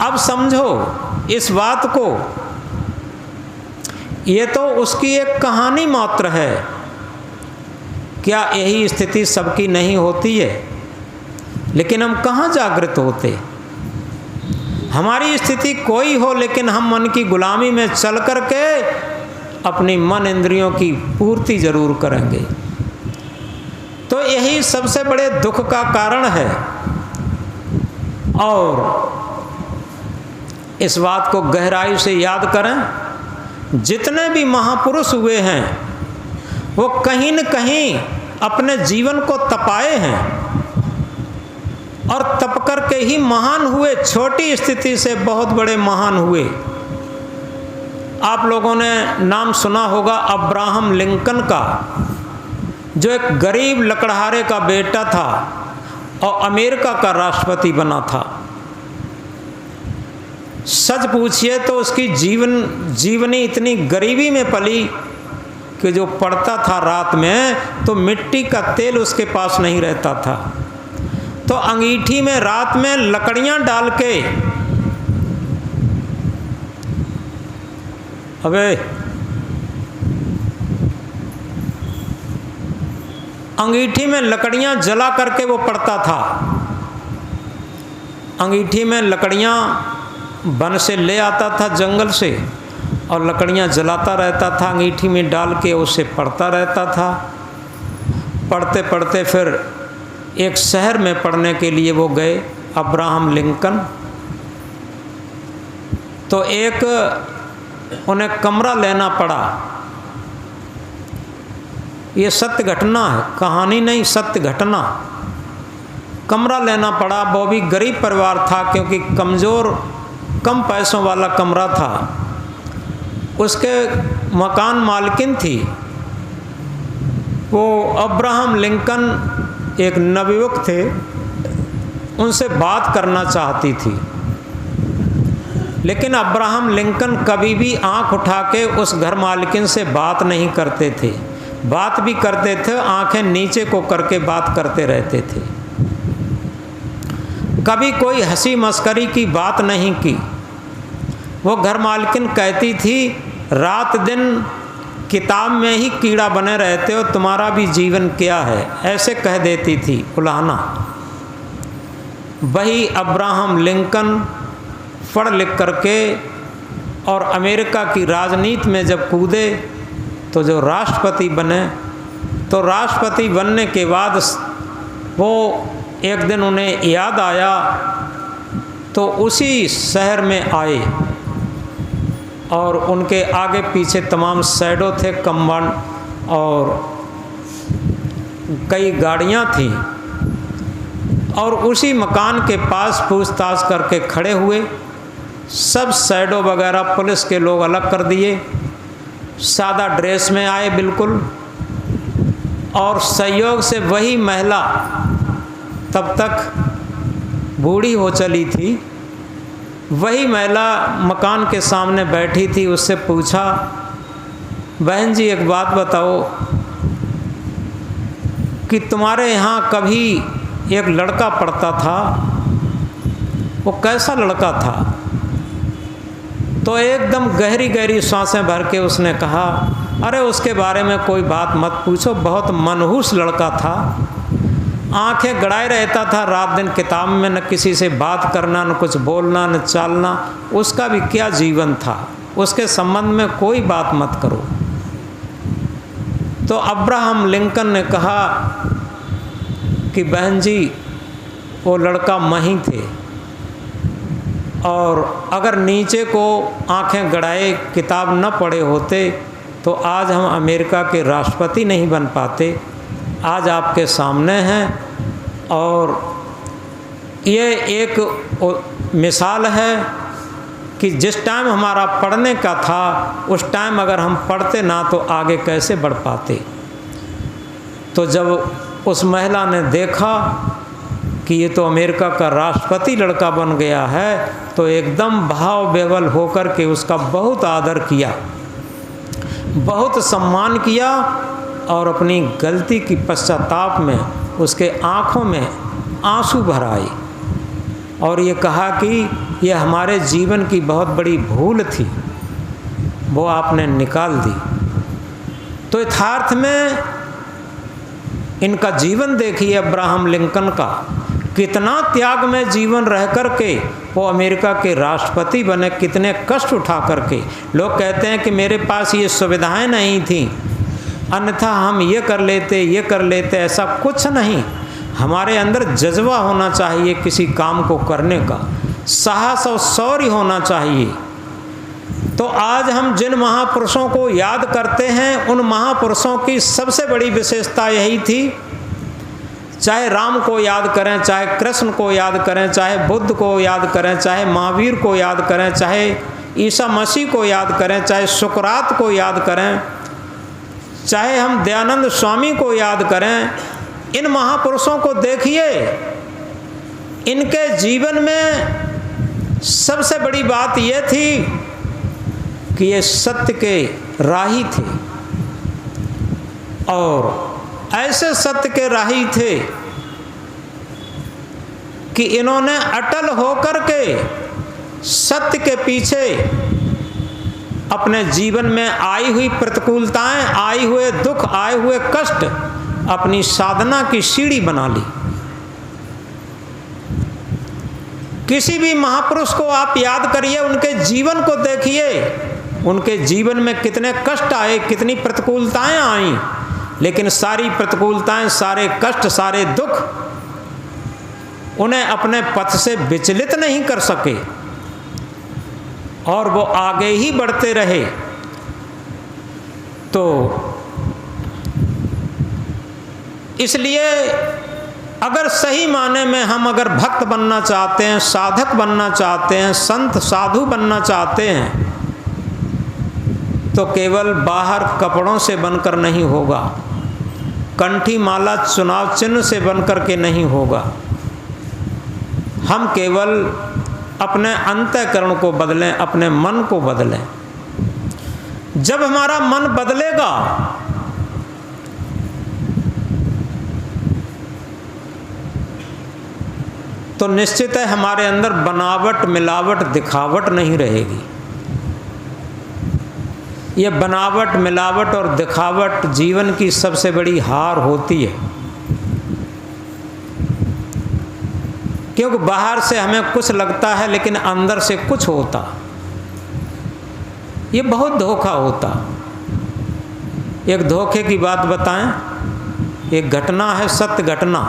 Speaker 1: अब समझो इस बात को, ये तो उसकी एक कहानी मात्र है। क्या यही स्थिति सबकी नहीं होती है? लेकिन हम कहाँ जागृत होते। हमारी स्थिति कोई हो, लेकिन हम मन की गुलामी में चल करके अपनी मन इंद्रियों की पूर्ति जरूर करेंगे। तो यही सबसे बड़े दुख का कारण है। और इस बात को गहराई से याद करें, जितने भी महापुरुष हुए हैं वो कहीं न कहीं अपने जीवन को तपाए हैं और तप करके ही महान हुए। छोटी स्थिति से बहुत बड़े महान हुए। आप लोगों ने नाम सुना होगा अब्राहम लिंकन का, जो एक गरीब लकड़हारे का बेटा था और अमेरिका का राष्ट्रपति बना था। सच पूछिए तो उसकी जीवनी इतनी गरीबी में पली कि जो पड़ता था रात में तो मिट्टी का तेल उसके पास नहीं रहता था, तो अंगीठी में रात में लकड़ियां डाल के, अबे अंगीठी में लकड़ियां जला करके वो पड़ता था। अंगीठी में लकड़ियां वन से ले आता था, जंगल से, और लकड़ियां जलाता रहता था, अंगीठी में डाल के उसे पढ़ता रहता था। पढ़ते पढ़ते फिर एक शहर में पढ़ने के लिए वो गए, अब्राहम लिंकन। तो एक उन्हें कमरा लेना पड़ा। ये सत्य घटना है, कहानी नहीं, सत्य घटना। कमरा लेना पड़ा। वो भी गरीब परिवार था, क्योंकि कमज़ोर कम पैसों वाला कमरा था। उसके मकान मालकिन थी वो अब्राहम लिंकन, एक नवयुवक थे, उनसे बात करना चाहती थी। लेकिन अब्राहम लिंकन कभी भी आंख उठा के उस घर मालकिन से बात नहीं करते थे। बात भी करते थे, आंखें नीचे को करके बात करते रहते थे। कभी कोई हंसी मस्करी की बात नहीं की। वो घर मालकिन कहती थी, रात दिन किताब में ही कीड़ा बने रहते हो, तुम्हारा भी जीवन क्या है, ऐसे कह देती थी उलाहना। वही अब्राहम लिंकन पढ़ लिख करके और अमेरिका की राजनीति में जब कूदे तो जो राष्ट्रपति बने, तो राष्ट्रपति बनने के बाद वो एक दिन उन्हें याद आया तो उसी शहर में आए और उनके आगे पीछे तमाम शैडो थे, कंपाउंड और कई गाड़ियां थीं। और उसी मकान के पास पूछताछ करके खड़े हुए, सब शैडो वगैरह पुलिस के लोग अलग कर दिए, सादा ड्रेस में आए बिल्कुल। और संयोग से वही महिला तब तक बूढ़ी हो चली थी, वही महिला मकान के सामने बैठी थी। उससे पूछा, बहन जी एक बात बताओ कि तुम्हारे यहाँ कभी एक लड़का पढ़ता था, वो कैसा लड़का था? तो एकदम गहरी गहरी सांसें भर के उसने कहा, अरे उसके बारे में कोई बात मत पूछो, बहुत मनहूस लड़का था, आंखें गड़ाए रहता था रात दिन किताब में, न किसी से बात करना, न कुछ बोलना, न चालना। उसका भी क्या जीवन था, उसके संबंध में कोई बात मत करो। तो अब्राहम लिंकन ने कहा कि बहन जी वो लड़का मही थे, और अगर नीचे को आंखें गड़ाए किताब न पढ़े होते तो आज हम अमेरिका के राष्ट्रपति नहीं बन पाते। आज आपके सामने हैं, और ये एक मिसाल है कि जिस टाइम हमारा पढ़ने का था उस टाइम अगर हम पढ़ते ना तो आगे कैसे बढ़ पाते। तो जब उस महिला ने देखा कि ये तो अमेरिका का राष्ट्रपति लड़का बन गया है, तो एकदम भाव विह्वल होकर के उसका बहुत आदर किया, बहुत सम्मान किया, और अपनी गलती की पश्चाताप में उसके आँखों में आंसू भर आए, और ये कहा कि ये हमारे जीवन की बहुत बड़ी भूल थी, वो आपने निकाल दी। तो यथार्थ में इनका जीवन देखिए अब्राहम लिंकन का, कितना त्याग में जीवन रह करके वो अमेरिका के राष्ट्रपति बने, कितने कष्ट उठा करके। लोग कहते हैं कि मेरे पास ये सुविधाएं नहीं थी, अन्यथा हम ये कर लेते, ऐसा कुछ नहीं। हमारे अंदर जज्बा होना चाहिए किसी काम को करने का, साहस और शौर्य होना चाहिए। तो आज हम जिन महापुरुषों को याद करते हैं, उन महापुरुषों की सबसे बड़ी विशेषता यही थी, चाहे राम को याद करें, चाहे कृष्ण को याद करें, चाहे बुद्ध को याद करें, चाहे महावीर को याद करें, चाहे ईसा मसीह को याद करें, चाहे सुकरात को याद करें, चाहे हम दयानंद स्वामी को याद करें, इन महापुरुषों को देखिए, इनके जीवन में सबसे बड़ी बात यह थी कि ये सत्य के राही थे, और ऐसे सत्य के राही थे कि इन्होंने अटल होकर के सत्य के पीछे अपने जीवन में आई हुई प्रतिकूलताएं, आए हुए दुख, आए हुए कष्ट अपनी साधना की सीढ़ी बना ली। किसी भी महापुरुष को आप याद करिए, उनके जीवन को देखिए, उनके जीवन में कितने कष्ट आए, कितनी प्रतिकूलताएं आईं, लेकिन सारी प्रतिकूलताएं, सारे कष्ट, सारे दुख उन्हें अपने पथ से विचलित नहीं कर सके, और वो आगे ही बढ़ते रहे। तो इसलिए अगर सही माने में हम अगर भक्त बनना चाहते हैं, साधक बनना चाहते हैं, संत साधु बनना चाहते हैं, तो केवल बाहर कपड़ों से बनकर नहीं होगा, कंठी माला चुनाव चिन्ह से बनकर के नहीं होगा। हम केवल अपने अंतःकरण को बदलें, अपने मन को बदलें। जब हमारा मन बदलेगा तो निश्चित है हमारे अंदर बनावट, मिलावट, दिखावट नहीं रहेगी। ये बनावट, मिलावट और दिखावट जीवन की सबसे बड़ी हार होती है, क्योंकि बाहर से हमें कुछ लगता है लेकिन अंदर से कुछ होता। ये बहुत धोखा होता। एक धोखे की बात बताएं, एक घटना है, सत्य घटना,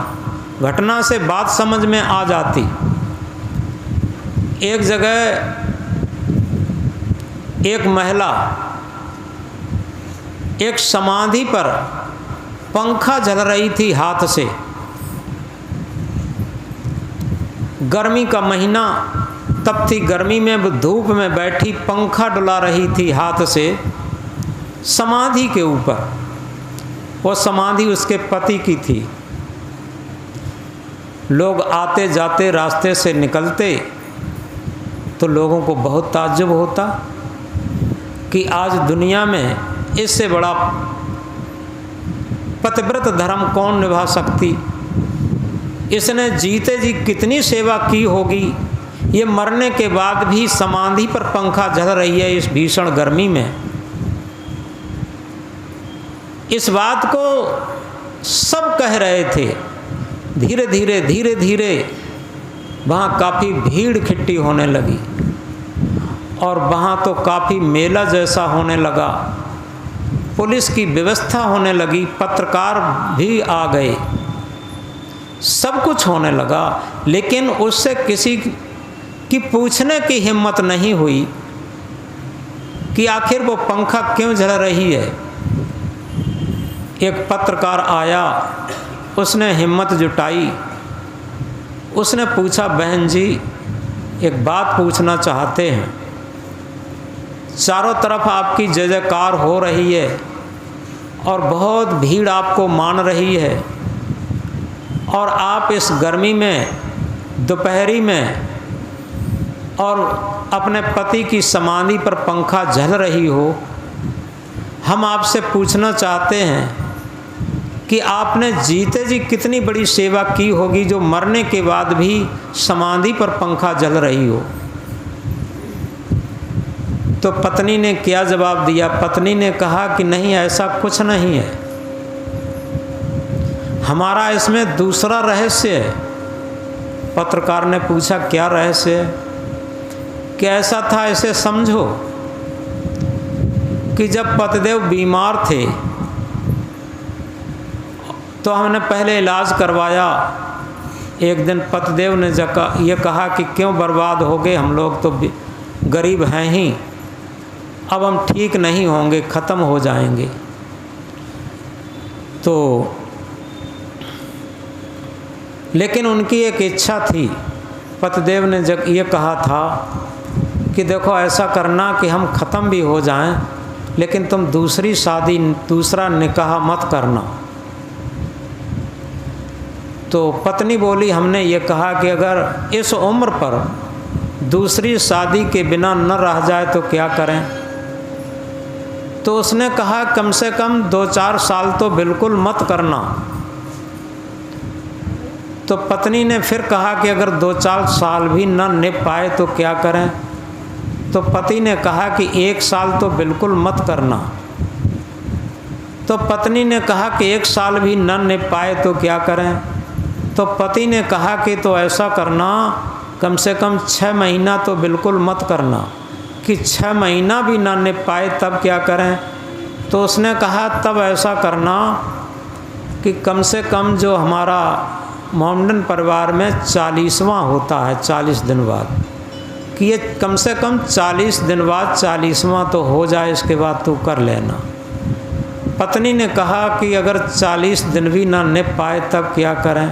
Speaker 1: घटना से बात समझ में आ जाती। एक जगह एक महिला एक समाधि पर पंखा झल रही थी हाथ से। गर्मी का महीना, तपती गर्मी में धूप में बैठी पंखा डुला रही थी हाथ से समाधि के ऊपर। वो समाधि उसके पति की थी। लोग आते जाते रास्ते से निकलते तो लोगों को बहुत ताज्जुब होता कि आज दुनिया में इससे बड़ा पतिव्रत धर्म कौन निभा सकती। इसने जीते जी कितनी सेवा की होगी, ये मरने के बाद भी समाधि पर पंखा झल रही है इस भीषण गर्मी में। इस बात को सब कह रहे थे। धीरे धीरे वहाँ काफ़ी भीड़ इकट्ठी होने लगी और वहाँ तो काफ़ी मेला जैसा होने लगा। पुलिस की व्यवस्था होने लगी, पत्रकार भी आ गए, सब कुछ होने लगा। लेकिन उससे किसी की पूछने की हिम्मत नहीं हुई कि आखिर वो पंखा क्यों झल रही है। एक पत्रकार आया, उसने हिम्मत जुटाई, उसने पूछा, बहन जी एक बात पूछना चाहते हैं। चारों तरफ आपकी जय जयकार हो रही है और बहुत भीड़ आपको मान रही है और आप इस गर्मी में दोपहरी में और अपने पति की समाधि पर पंखा झल रही हो। हम आपसे पूछना चाहते हैं कि आपने जीते जी कितनी बड़ी सेवा की होगी जो मरने के बाद भी समाधि पर पंखा जल रही हो। तो पत्नी ने क्या जवाब दिया? पत्नी ने कहा कि नहीं, ऐसा कुछ नहीं है, हमारा इसमें दूसरा रहस्य है। पत्रकार ने पूछा, क्या रहस्य है? कि ऐसा था, ऐसे समझो कि जब पतिदेव बीमार थे तो हमने पहले इलाज करवाया। एक दिन पतिदेव ने ये कहा कि क्यों बर्बाद हो गए, हम लोग तो गरीब हैं ही, अब हम ठीक नहीं होंगे, ख़त्म हो जाएंगे। तो लेकिन उनकी एक इच्छा थी, पतिदेव ने जब ये कहा था कि देखो ऐसा करना कि हम ख़त्म भी हो जाएं, लेकिन तुम दूसरी शादी, दूसरा निकाह मत करना। तो पत्नी बोली, हमने ये कहा कि अगर इस उम्र पर दूसरी शादी के बिना न रह जाए तो क्या करें। तो उसने कहा कम से कम 2-4 साल तो बिल्कुल मत करना। तो पत्नी ने फिर कहा कि अगर 2-4 साल भी न निभ पाए तो क्या करें। तो पति ने कहा कि 1 साल तो बिल्कुल मत करना। तो पत्नी ने कहा कि 1 साल भी न निभ पाए तो क्या करें। तो पति ने कहा कि तो ऐसा करना, कम से कम 6 महीना तो बिल्कुल मत करना, कि 6 महीना भी ना निभ पाए तब क्या करें। तो उसने कहा तब ऐसा करना कि कम से कम जो हमारा मोमडन परिवार में 40वां होता है 40 दिन बाद, कि ये कम से कम 40 दिन बाद 40वां तो हो जाए, इसके बाद तू कर लेना। पत्नी ने कहा कि अगर 40 दिन भी ना निभ पाए तब क्या करें।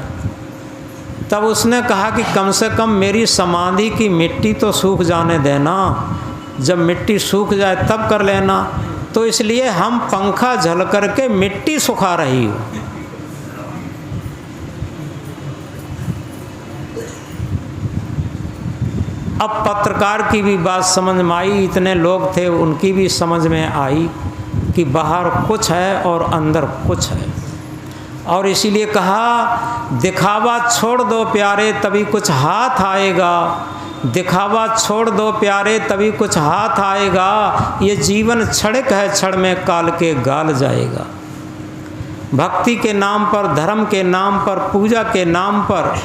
Speaker 1: तब उसने कहा कि कम से कम मेरी समाधि की मिट्टी तो सूख जाने देना, जब मिट्टी सूख जाए तब कर लेना। तो इसलिए हम पंखा झल करके मिट्टी सुखा रही हूँ। अब पत्रकार की भी बात समझ में आई, इतने लोग थे उनकी भी समझ में आई कि बाहर कुछ है और अंदर कुछ है। और इसीलिए कहा दिखावा छोड़ दो प्यारे तभी कुछ हाथ आएगा, दिखावा छोड़ दो प्यारे तभी कुछ हाथ आएगा। ये जीवन क्षणिक है, क्षण में काल के गाल जाएगा। भक्ति के नाम पर, धर्म के नाम पर, पूजा के नाम पर,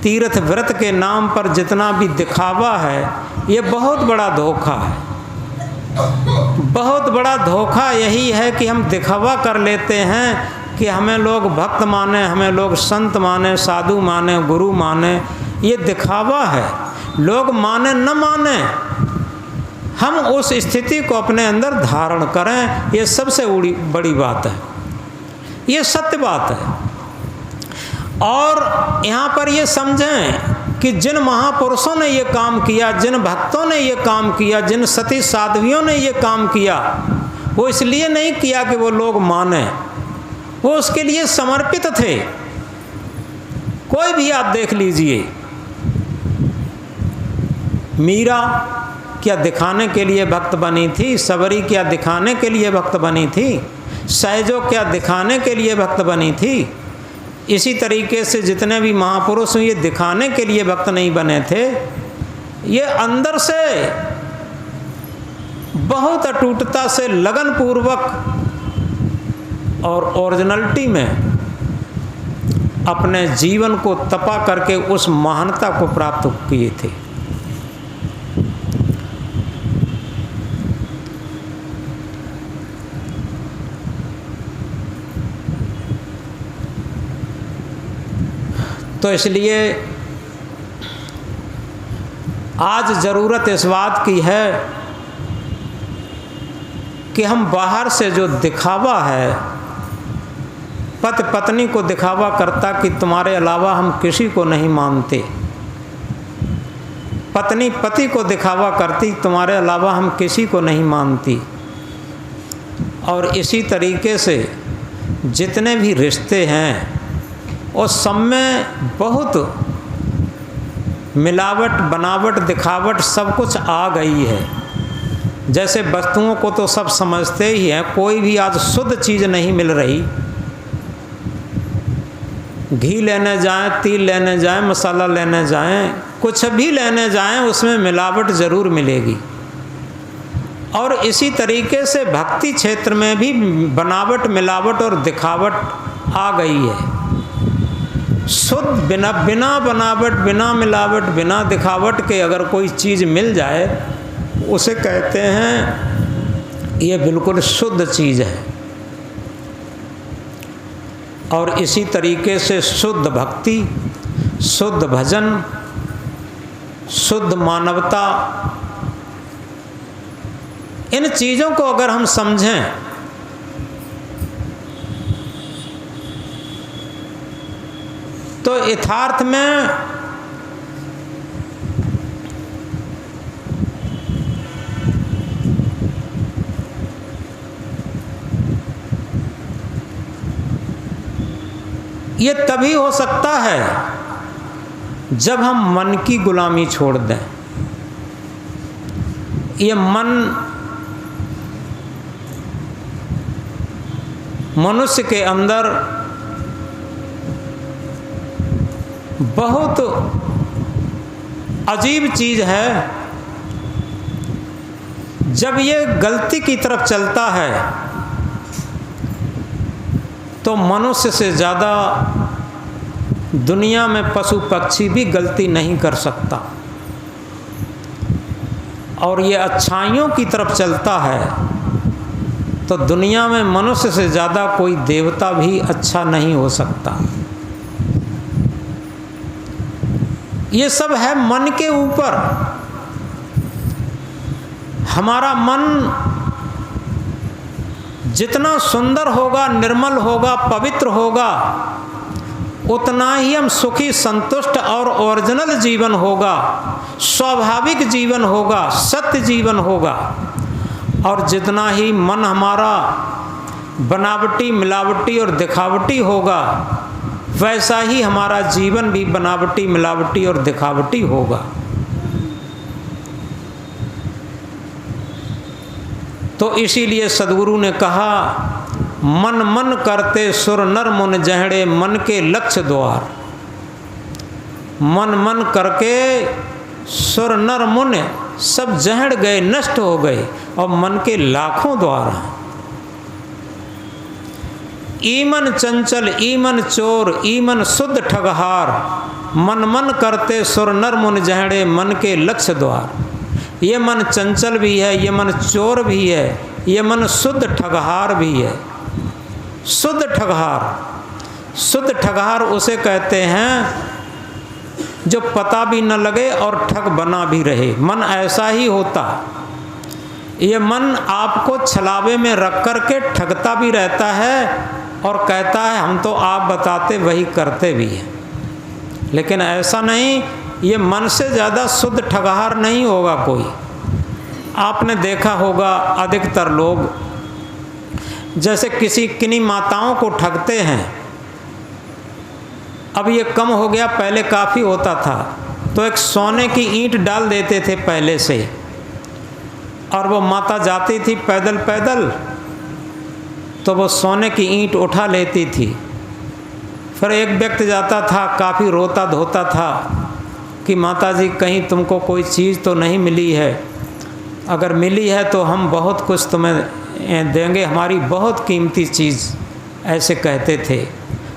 Speaker 1: तीर्थ व्रत के नाम पर जितना भी दिखावा है ये बहुत बड़ा धोखा है। बहुत बड़ा धोखा यही है कि हम दिखावा कर लेते हैं कि हमें लोग भक्त माने, हमें लोग संत माने, साधु माने, गुरु माने। ये दिखावा है। लोग माने न माने, हम उस स्थिति को अपने अंदर धारण करें, ये सबसे बड़ी बात है, ये सत्य बात है। और यहाँ पर ये समझें कि जिन महापुरुषों ने ये काम किया, जिन भक्तों ने ये काम किया, जिन सती साध्वियों ने ये काम किया, वो इसलिए नहीं किया कि वो लोग माने, वो उसके लिए समर्पित थे। कोई भी आप देख लीजिए, मीरा क्या दिखाने के लिए भक्त बनी थी, सबरी क्या दिखाने के लिए भक्त बनी थी, सहजो क्या दिखाने के लिए भक्त बनी थी। इसी तरीके से जितने भी महापुरुष ये दिखाने के लिए भक्त नहीं बने थे, ये अंदर से बहुत अटूटता से, लगन पूर्वक और ओरिजिनलिटी में अपने जीवन को तपा करके उस महानता को प्राप्त किए थे। तो इसलिए आज ज़रूरत इस बात की है कि हम बाहर से जो दिखावा है, पति पत्नी को दिखावा करता कि तुम्हारे अलावा हम किसी को नहीं मानते, पत्नी पति को दिखावा करती तुम्हारे अलावा हम किसी को नहीं मानती। और इसी तरीके से जितने भी रिश्ते हैं उस सब में बहुत मिलावट, बनावट, दिखावट सब कुछ आ गई है। जैसे वस्तुओं को तो सब समझते ही हैं, कोई भी आज शुद्ध चीज़ नहीं मिल रही। घी लेने जाएं, तिल लेने जाएं, मसाला लेने जाएं, कुछ भी लेने जाएं, उसमें मिलावट ज़रूर मिलेगी। और इसी तरीके से भक्ति क्षेत्र में भी बनावट, मिलावट और दिखावट आ गई है। शुद्ध बिना बनावट, बिना मिलावट, बिना दिखावट के अगर कोई चीज़ मिल जाए, उसे कहते हैं ये बिल्कुल शुद्ध चीज़ है। और इसी तरीके से शुद्ध भक्ति, शुद्ध भजन, शुद्ध मानवता, इन चीज़ों को अगर हम समझें तो यथार्थ में ये तभी हो सकता है जब हम मन की गुलामी छोड़ दें। ये मन मनुष्य के अंदर बहुत अजीब चीज़ है। जब ये गलती की तरफ चलता है तो मनुष्य से ज़्यादा दुनिया में पशु पक्षी भी गलती नहीं कर सकता। और ये अच्छाइयों की तरफ चलता है तो दुनिया में मनुष्य से ज़्यादा कोई देवता भी अच्छा नहीं हो सकता। ये सब है मन के ऊपर। हमारा मन जितना सुंदर होगा, निर्मल होगा, पवित्र होगा, उतना ही हम सुखी, संतुष्ट और ओरिजिनल जीवन होगा, स्वाभाविक जीवन होगा, सत्य जीवन होगा। और जितना ही मन हमारा बनावटी, मिलावटी और दिखावटी होगा, वैसा ही हमारा जीवन भी बनावटी, मिलावटी और दिखावटी होगा। तो इसीलिए सद्गुरु ने कहा, मन मन करते सुर नर मुन जहड़े मन के लक्ष्य द्वार। मन मन करके सुर नर मुन सब जहड़ गए, नष्ट हो गए, और मन के लाखों द्वार हैं। ईमन चंचल, ईमन चोर, ईमन शुद्ध ठगहार, मन मन करते सुर नर मुन जहड़े मन के लक्ष्य द्वार। ये मन चंचल भी है, ये मन चोर भी है, ये मन शुद्ध ठगहार भी है। शुद्ध ठगहार, शुद्ध ठगहार उसे कहते हैं जो पता भी न लगे और ठग बना भी रहे। मन ऐसा ही होता। ये मन आपको छलावे में रख कर के ठगता भी रहता है और कहता है हम तो आप बताते वही करते भी हैं। लेकिन ऐसा नहीं, ये मन से ज़्यादा शुद्ध ठगहार नहीं होगा कोई। आपने देखा होगा अधिकतर लोग जैसे किन्हीं माताओं को ठगते हैं। अब ये कम हो गया, पहले काफ़ी होता था। तो एक सोने की ईंट डाल देते थे पहले से, और वो माता जाती थी पैदल पैदल तो वो सोने की ईंट उठा लेती थी। फिर एक व्यक्ति जाता था, काफ़ी रोता धोता था कि माता जी कहीं तुमको कोई चीज़ तो नहीं मिली है, अगर मिली है तो हम बहुत कुछ तुम्हें देंगे, हमारी बहुत कीमती चीज़, ऐसे कहते थे।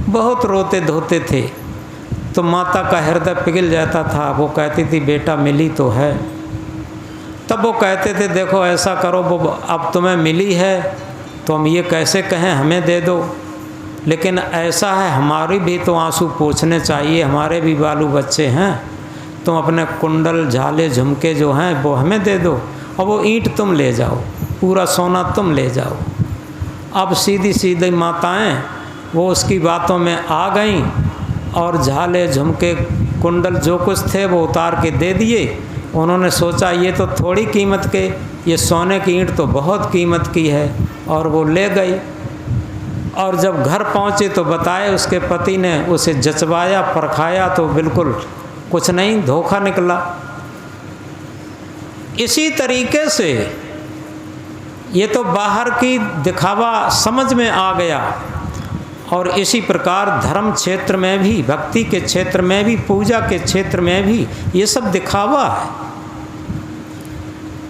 Speaker 1: बहुत रोते धोते थे तो माता का हृदय पिघल जाता था। वो कहती थी बेटा मिली तो है। तब वो कहते थे देखो ऐसा करो, वो अब तुम्हें मिली है तो हम ये कैसे कहें हमें दे दो, लेकिन ऐसा है हमारी भी तो आंसू पोंछने चाहिए, हमारे भी बालू बच्चे हैं, तुम अपने कुंडल झाले झुमके जो हैं वो हमें दे दो और वो ईंट तुम ले जाओ, पूरा सोना तुम ले जाओ। अब सीधी सीधी माताएं वो उसकी बातों में आ गईं और झाले झुमके कुंडल जो कुछ थे वो उतार के दे दिए। उन्होंने सोचा ये तो थोड़ी कीमत के, ये सोने की ईंट तो बहुत कीमत की है, और वो ले गई। और जब घर पहुँचे तो बताए उसके पति ने, उसे जचवाया परखाया तो बिल्कुल कुछ नहीं, धोखा निकला। इसी तरीके से ये तो बाहर की दिखावा समझ में आ गया, और इसी प्रकार धर्म क्षेत्र में भी, भक्ति के क्षेत्र में भी, पूजा के क्षेत्र में भी ये सब दिखावा है।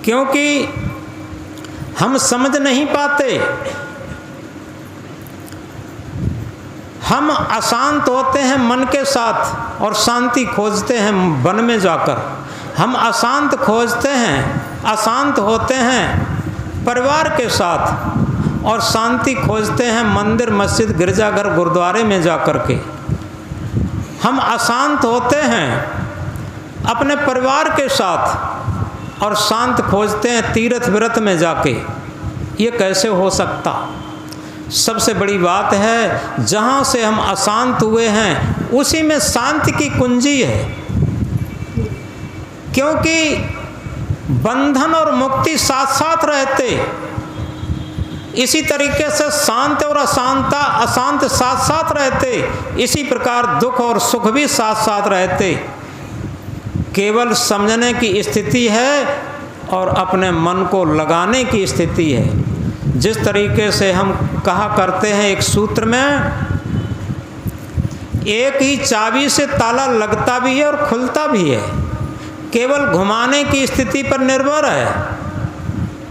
Speaker 1: क्योंकि हम समझ नहीं पाते, हम अशांत होते हैं मन के साथ और शांति खोजते हैं वन में जाकर। हम अशांत खोजते हैं, अशांत होते हैं परिवार के साथ, और शांति खोजते हैं मंदिर मस्जिद गिरजाघर गुरुद्वारे में जाकर के। हम अशांत होते हैं अपने परिवार के साथ और शांत खोजते हैं तीर्थ व्रत में जाके। ये कैसे हो सकता? सबसे बड़ी बात है जहाँ से हम अशांत हुए हैं उसी में शांति की कुंजी है। क्योंकि बंधन और मुक्ति साथ साथ रहते, इसी तरीके से शांत और अशांत साथ साथ रहते, इसी प्रकार दुख और सुख भी साथ साथ रहते। केवल समझने की स्थिति है और अपने मन को लगाने की स्थिति है। जिस तरीके से हम कहा करते हैं एक सूत्र में, एक ही चाबी से ताला लगता भी है और खुलता भी है, केवल घुमाने की स्थिति पर निर्भर है।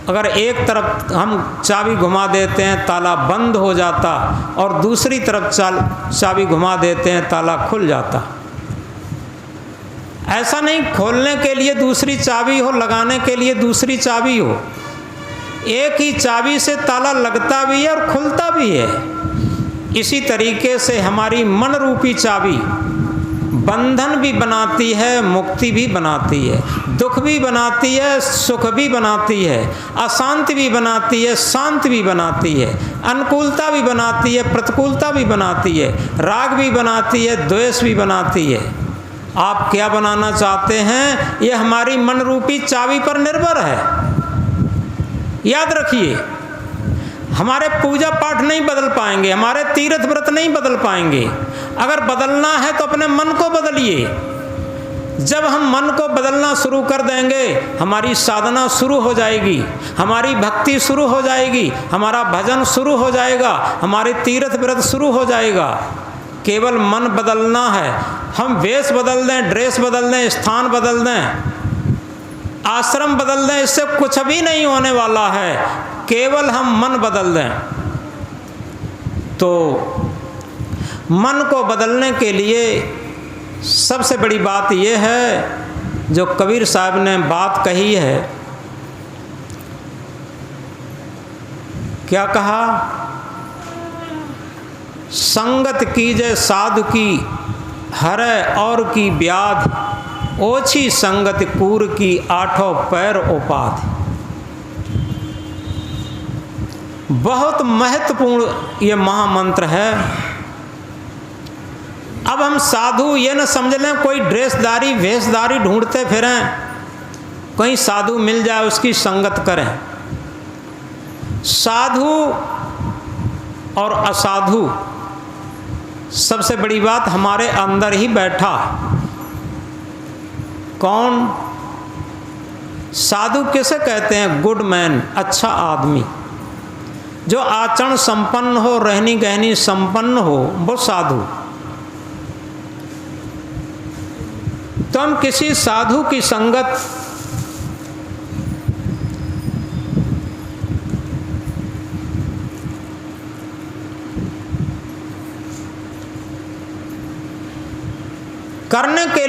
Speaker 1: अगर एक तरफ हम चाबी घुमा देते हैं ताला बंद हो जाता, और दूसरी तरफ चाबी घुमा देते हैं ताला खुल जाता। ऐसा नहीं खोलने के लिए दूसरी चाबी हो, लगाने के लिए दूसरी चाबी हो। एक ही चाबी से ताला लगता भी है और खुलता भी है। इसी तरीके से हमारी मन रूपी चाबी बंधन भी बनाती है, मुक्ति भी बनाती है, दुख भी बनाती है, सुख भी बनाती है, अशांति भी बनाती है, शांति भी बनाती है, अनुकूलता भी बनाती है, प्रतिकूलता भी बनाती है, राग भी बनाती है, द्वेष भी बनाती है। आप क्या बनाना चाहते हैं ये हमारी मन रूपी चाबी पर निर्भर है। याद रखिए, हमारे पूजा पाठ नहीं बदल पाएंगे, हमारे तीर्थ व्रत नहीं बदल पाएंगे। अगर बदलना है तो अपने मन को बदलिए। जब हम मन को बदलना शुरू कर देंगे, हमारी साधना शुरू हो जाएगी, हमारी भक्ति शुरू हो जाएगी, हमारा भजन शुरू हो जाएगा, हमारे तीर्थ व्रत शुरू हो जाएगा। केवल मन बदलना है। हम वेश बदल दें, ड्रेस बदल दें, स्थान बदल दें, आश्रम बदल दें, इससे कुछ भी नहीं होने वाला है। केवल हम मन बदल दें। तो मन को बदलने के लिए सबसे बड़ी बात यह है जो कबीर साहब ने बात कही है। क्या कहा? संगत कीजे साधु की, हरै और की व्याध, ओछी संगत कूर की, आठों पैर उपाधि। बहुत महत्वपूर्ण ये महामंत्र है। अब हम साधु ये न समझ लें कोई ड्रेसदारी वेशधारी ढूंढते फिरें, कहीं साधु मिल जाए उसकी संगत करें। साधु और असाधु, सबसे बड़ी बात हमारे अंदर ही बैठा। कौन? साधु किसे कहते हैं? गुड मैन, अच्छा आदमी। जो आचरण संपन्न हो, रहनी गहनी संपन्न हो, वो साधु। तो हम किसी साधु की संगत करने के